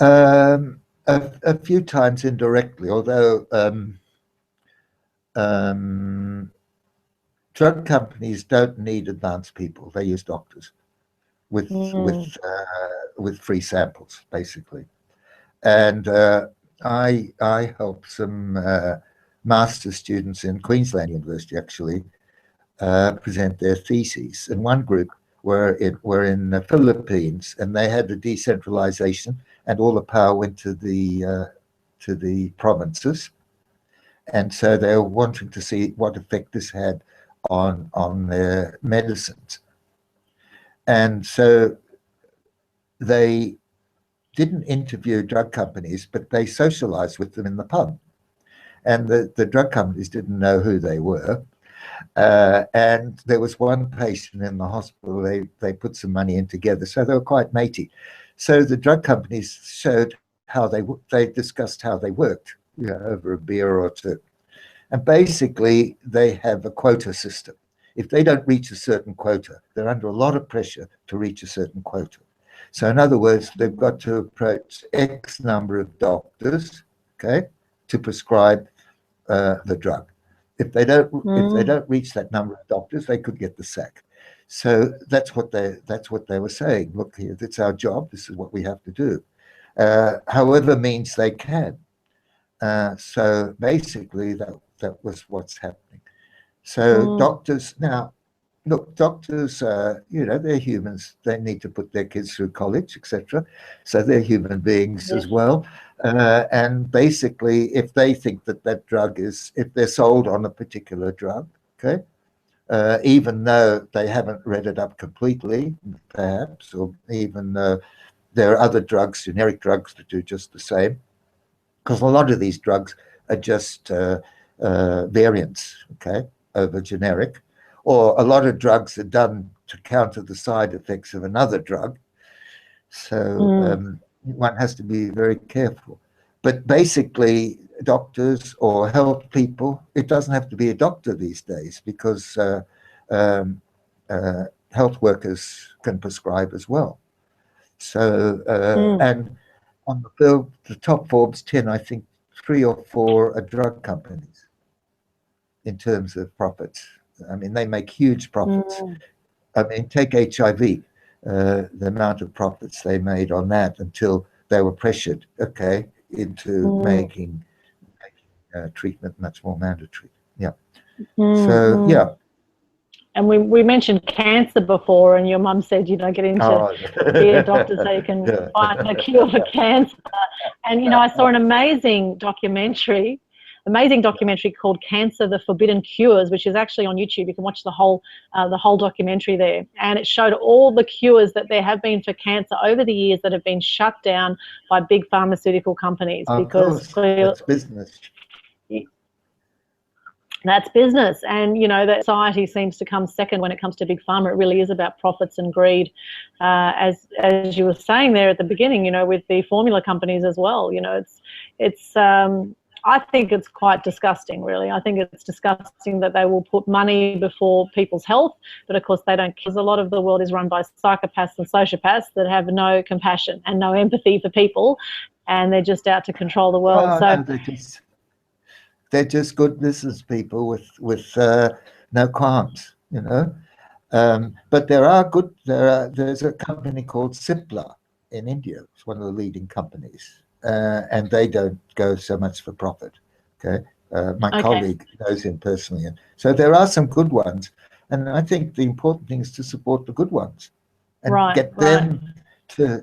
A few times indirectly, although drug companies don't need advanced people. They use doctors with free samples, basically. And I helped some master's students in Queensland University actually present their theses. And one group were in the Philippines, and they had the decentralization, and all the power went to the provinces. And so they were wanting to see what effect this had on their medicines. And so they didn't interview drug companies, but they socialized with them in the pub. And the drug companies didn't know who they were. And there was one patient in the hospital, they put some money in together, so they were quite matey. So the drug companies showed how they discussed how they worked, over a beer or two. And basically, they have a quota system. If they don't reach a certain quota, they're under a lot of pressure to reach a certain quota. So in other words, they've got to approach X number of doctors, okay, to prescribe the drug. If they don't reach that number of doctors, they could get the sack. So that's what they were saying. Look here, it's our job. This is what we have to do. However means they can. So basically, that was what's happening. So doctors now, look, doctors, they're humans. They need to put their kids through college, etc. So they're human beings as well. And basically, if they think that drug if they're sold on a particular drug, okay, even though they haven't read it up completely, perhaps, or even there are other drugs, generic drugs, that do just the same, because a lot of these drugs are just variants, okay, over generic, or a lot of drugs are done to counter the side effects of another drug. So one has to be very careful. But basically, doctors or health people, it doesn't have to be a doctor these days, because um, health workers can prescribe as well. So, and on the top Forbes 10, I think 3 or 4 are drug companies in terms of profits. I mean, they make huge profits. I mean, take HIV, the amount of profits they made on that until they were pressured, okay, into making treatment much more mandatory. Yeah. So, yeah. And we mentioned cancer before, and your mum said, you know, get into be a doctor so you can find a cure for cancer. And, you know, I saw an amazing documentary called Cancer, the Forbidden Cures, which is actually on YouTube. You can watch the whole documentary there. And it showed all the cures that there have been for cancer over the years that have been shut down by big pharmaceutical companies. Because clearly, that's business. That's business. And, you know, that society seems to come second when it comes to big pharma. It really is about profits and greed, as you were saying there at the beginning, you know, with the formula companies as well. You know, it's I think it's quite disgusting, really. I think it's disgusting that they will put money before people's health, but of course they don't, because a lot of the world is run by psychopaths and sociopaths that have no compassion and no empathy for people, and they're just out to control the world. No, they're just good business people with no qualms, you know. But there's a company called Cipla in India. It's one of the leading companies, and they don't go so much for profit. Okay, my colleague knows him personally, and so there are some good ones. And I think the important thing is to support the good ones, and get them into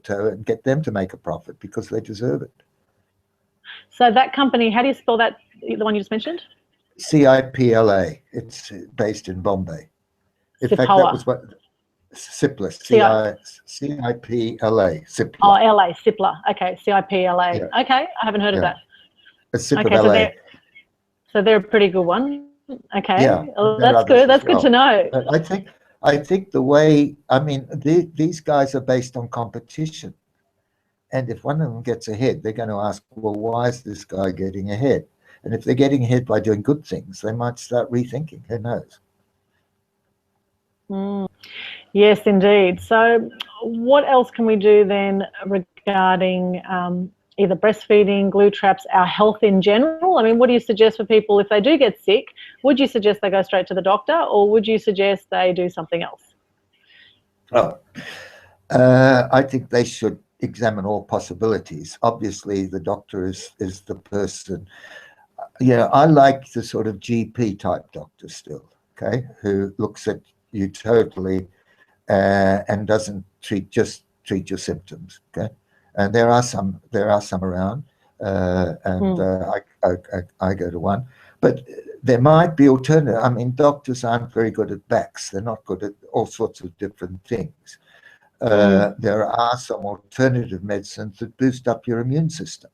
tow and get them to make a profit, because they deserve it. So that company, how do you spell that, the one you just mentioned? Cipla. It's based in Bombay. In fact, that was what Cipla. Cipla. Cipla. Oh, LA, Cipla. Okay, Cipla. Yeah. Okay, I haven't heard of that. Okay, so they're a pretty good one. Okay, yeah, well, that's good. That's good to know. I think the way, I mean, these guys are based on competition. And if one of them gets ahead, they're going to ask, well, why is this guy getting ahead? And if they're getting ahead by doing good things, they might start rethinking. Who knows? Yes, indeed. So what else can we do then regarding either breastfeeding, glue traps, our health in general? I mean, what do you suggest for people if they do get sick? Would you suggest they go straight to the doctor, or would you suggest they do something else? Oh, I think they should examine all possibilities. Obviously, the doctor is the person. Yeah, I like the sort of GP type doctor still, okay, who looks at you totally and doesn't treat your symptoms, okay. And there are some around, and I go to one, but there might be alternative. I mean, doctors aren't very good at backs. They're not good at all sorts of different things. There are some alternative medicines that boost up your immune system.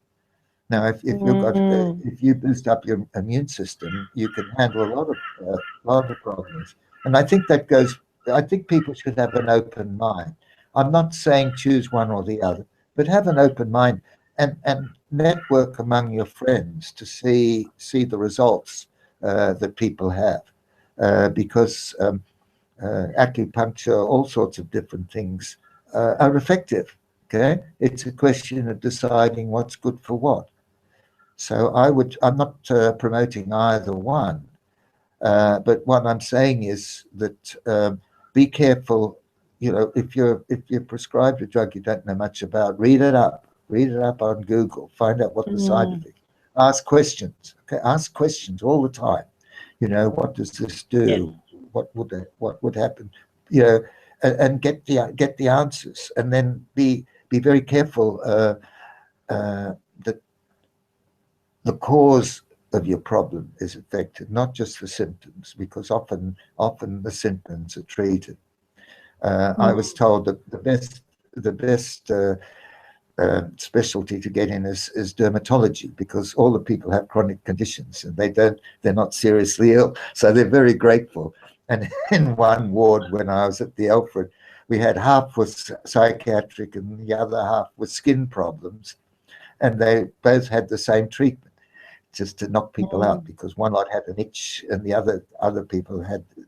Now, if you boost up your immune system, you can handle a lot of problems. And I think I think people should have an open mind. I'm not saying choose one or the other, but have an open mind and network among your friends to see the results that people have, because acupuncture, all sorts of different things are effective. Okay, it's a question of deciding what's good for what. So I'm not promoting either one, but what I'm saying is that be careful. You know, if you're prescribed a drug you don't know much about, read it up on Google, find out what the side effects. Ask questions. Okay, ask questions all the time. You know, what does this do? Yeah. What would happen? You know, and get the answers, and then be very careful that the cause of your problem is affected, not just the symptoms, because often the symptoms are treated. I was told that the best specialty to get in is dermatology, because all the people have chronic conditions and they're not seriously ill, so they're very grateful. And in one ward when I was at the Alfred, We had half was psychiatric and the other half was skin problems, and they both had the same treatment, just to knock people out, because one lot had an itch and the other people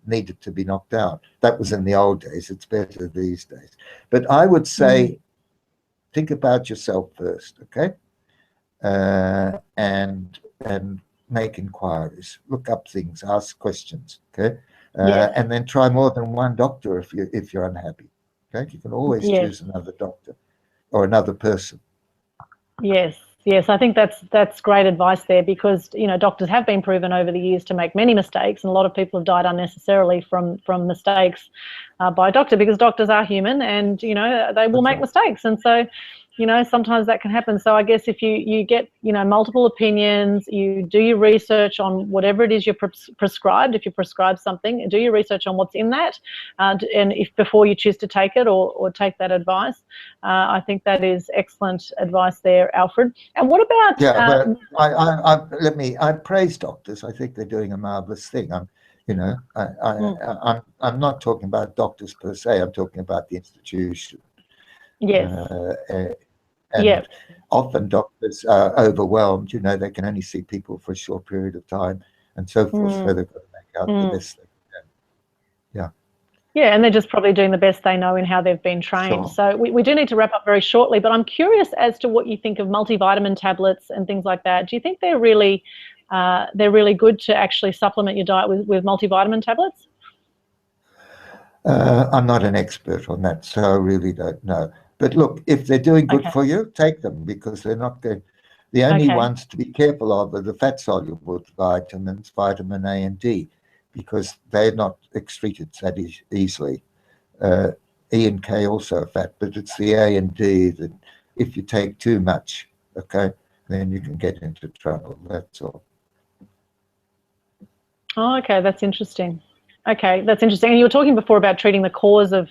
needed to be knocked out. That was in the old days. It's better these days. But I would say, think about yourself first, okay? And make inquiries, look up things, ask questions, okay? And then try more than one doctor if you're unhappy. Okay, you can always choose another doctor or another person. Yes, yes, I think that's great advice there, because doctors have been proven over the years to make many mistakes, and a lot of people have died unnecessarily from mistakes by a doctor, because doctors are human, and they will make mistakes, and so sometimes that can happen. So I guess if you get multiple opinions, you do your research on whatever it is you're prescribed. If you prescribe something, do your research on what's in that, and if before you choose to take it or take that advice. I think that is excellent advice there, Alfred. And what about? Yeah, but I praise doctors. I think they're doing a marvelous thing. I'm not talking about doctors per se. I'm talking about the institution. Yes. And often doctors are overwhelmed. They can only see people for a short period of time, and so forth. So they've got to make out the best they can. Yeah. Yeah, and they're just probably doing the best they know in how they've been trained. Sure. So we do need to wrap up very shortly, but I'm curious as to what you think of multivitamin tablets and things like that. Do you think they're really good to actually supplement your diet with multivitamin tablets? I'm not an expert on that, so I really don't know. But look, if they're doing good for you, take them, because they're not good. The only ones to be careful of are the fat-soluble vitamins, vitamin A and D, because they're not excreted that easily. E and K also are fat, but it's the A and D that if you take too much, okay, then you can get into trouble. That's all. Oh, okay, that's interesting. Okay, that's interesting. And you were talking before about treating the cause of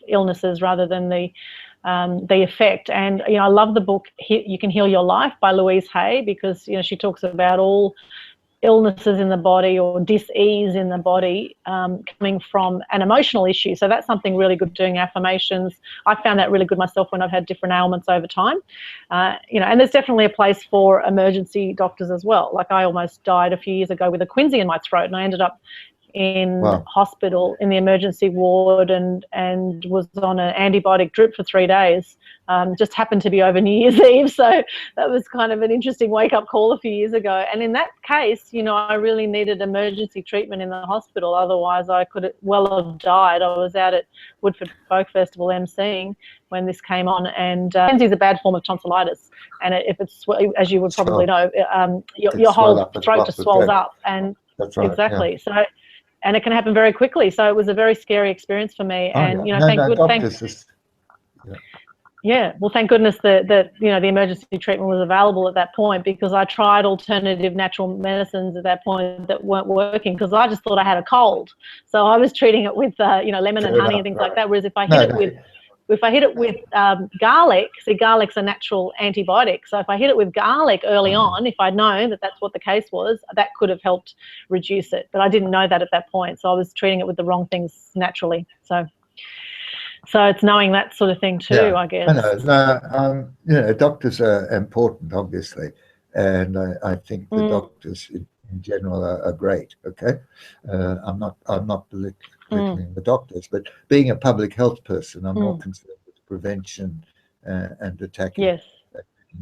illnesses rather than the effect. And I love the book You Can Heal Your Life by Louise Hay, because she talks about all illnesses in the body or dis-ease in the body coming from an emotional issue. So that's something really good, doing affirmations. I found that really good myself when I've had different ailments over time. And there's definitely a place for emergency doctors as well. Like, I almost died a few years ago with a quinsy in my throat, and I ended up in hospital in the emergency ward and was on an antibiotic drip for 3 days. Just happened to be over New Year's Eve, so that was kind of an interesting wake-up call a few years ago. And in that case, I really needed emergency treatment in the hospital, otherwise I could well have died. I was out at Woodford Folk Festival emceeing when this came on, and quinsy is a bad form of tonsillitis, and if it's, as you would probably know, your whole throat just swells up, and that's right, exactly. So, and it can happen very quickly. So it was a very scary experience for me. And well, thank goodness that the emergency treatment was available at that point, because I tried alternative natural medicines at that point that weren't working, because I just thought I had a cold. So I was treating it with lemon and honey and things like that. Whereas if I hit it with garlic, see, garlic's a natural antibiotic. So if I hit it with garlic early on, if I'd known that that's what the case was, that could have helped reduce it. But I didn't know that at that point. So I was treating it with the wrong things naturally. So it's knowing that sort of thing too, I guess. Doctors are important, obviously. And I think the doctors in general are great, okay? I'm not belittling the doctors, but being a public health person, I'm more concerned with prevention and attacking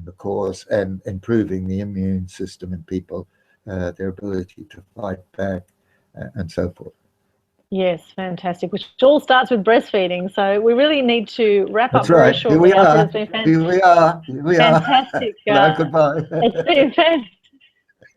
the cause and improving the immune system in people, their ability to fight back, and so forth. Yes, fantastic. Which all starts with breastfeeding. So we really need to wrap up very shortly. Here we are. Fantastic. Hello, goodbye.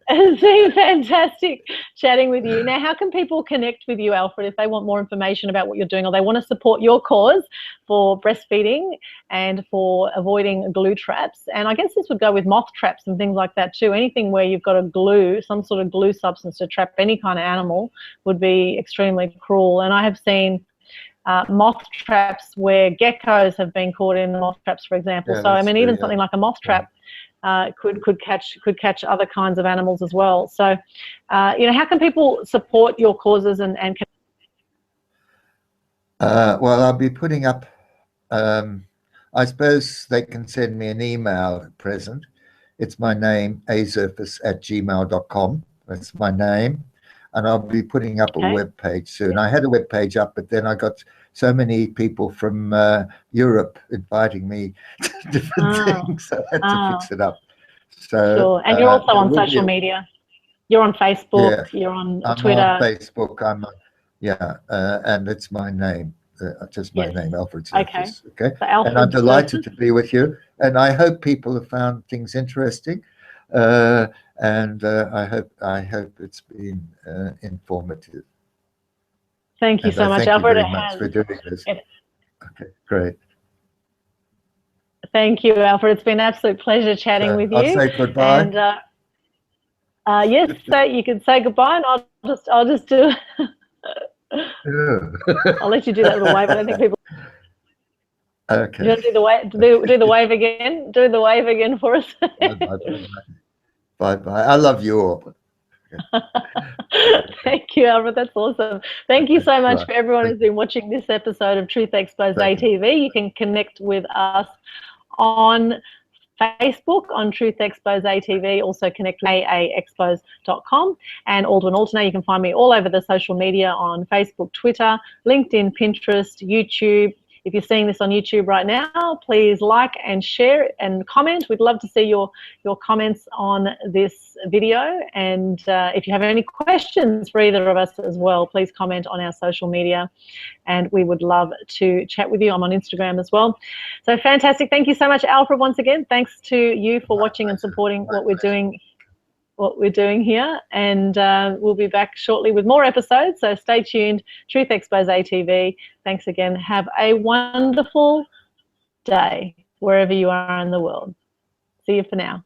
It's been fantastic chatting with you. Now, how can people connect with you, Alfred, if they want more information about what you're doing, or they want to support your cause for breastfeeding and for avoiding glue traps? And I guess this would go with moth traps and things like that too. Anything where you've got a glue, some sort of glue substance to trap any kind of animal, would be extremely cruel. And I have seen moth traps where geckos have been caught in moth traps, for example. So I mean, even something like a moth trap could catch other kinds of animals as well. So, how can people support your causes and Well, I'll be putting up, I suppose they can send me an email at present. It's my name, azerfas@gmail.com. That's my name. And I'll be putting up a web page soon. I had a web page up, but then I got so many people from Europe inviting me to different things, so I had to fix it up. So, sure. And you're also on social media. You're on Facebook, you're on Twitter. I'm on Facebook, and it's my name, just my name, Alfred Zerfas. Okay. So and I'm delighted to be with you, and I hope people have found things interesting, and I hope it's been informative. Thank you so much, Alfred. Thank you very much for doing this. Okay, great. Thank you, Alfred. It's been an absolute pleasure chatting with you. I'll say goodbye. And yes, so you can say goodbye, and I'll just do. I'll let you do that little wave. I don't think people. Okay. You want to do the wave? Do the wave again. Do the wave again for us. Bye bye. I love you all. Thank you, Alfred. That's awesome. Thank you so much for everyone who's been watching this episode of Truth Xpose TV. You can connect with us on Facebook on Truth Xpose TV, also connect with aaxpose.com, and Aldwyn Altuney. You can find me all over the social media on Facebook, Twitter, LinkedIn, Pinterest, YouTube. If you're seeing this on YouTube right now, please like and share and comment. We'd love to see your comments on this video. And if you have any questions for either of us as well, please comment on our social media, and we would love to chat with you. I'm on Instagram as well. So fantastic. Thank you so much, Alfred, once again. Thanks to you for watching and supporting what we're doing here, and we'll be back shortly with more episodes, so stay tuned. Truth Xpose TV. Thanks again. Have a wonderful day wherever you are in the world. See you for now.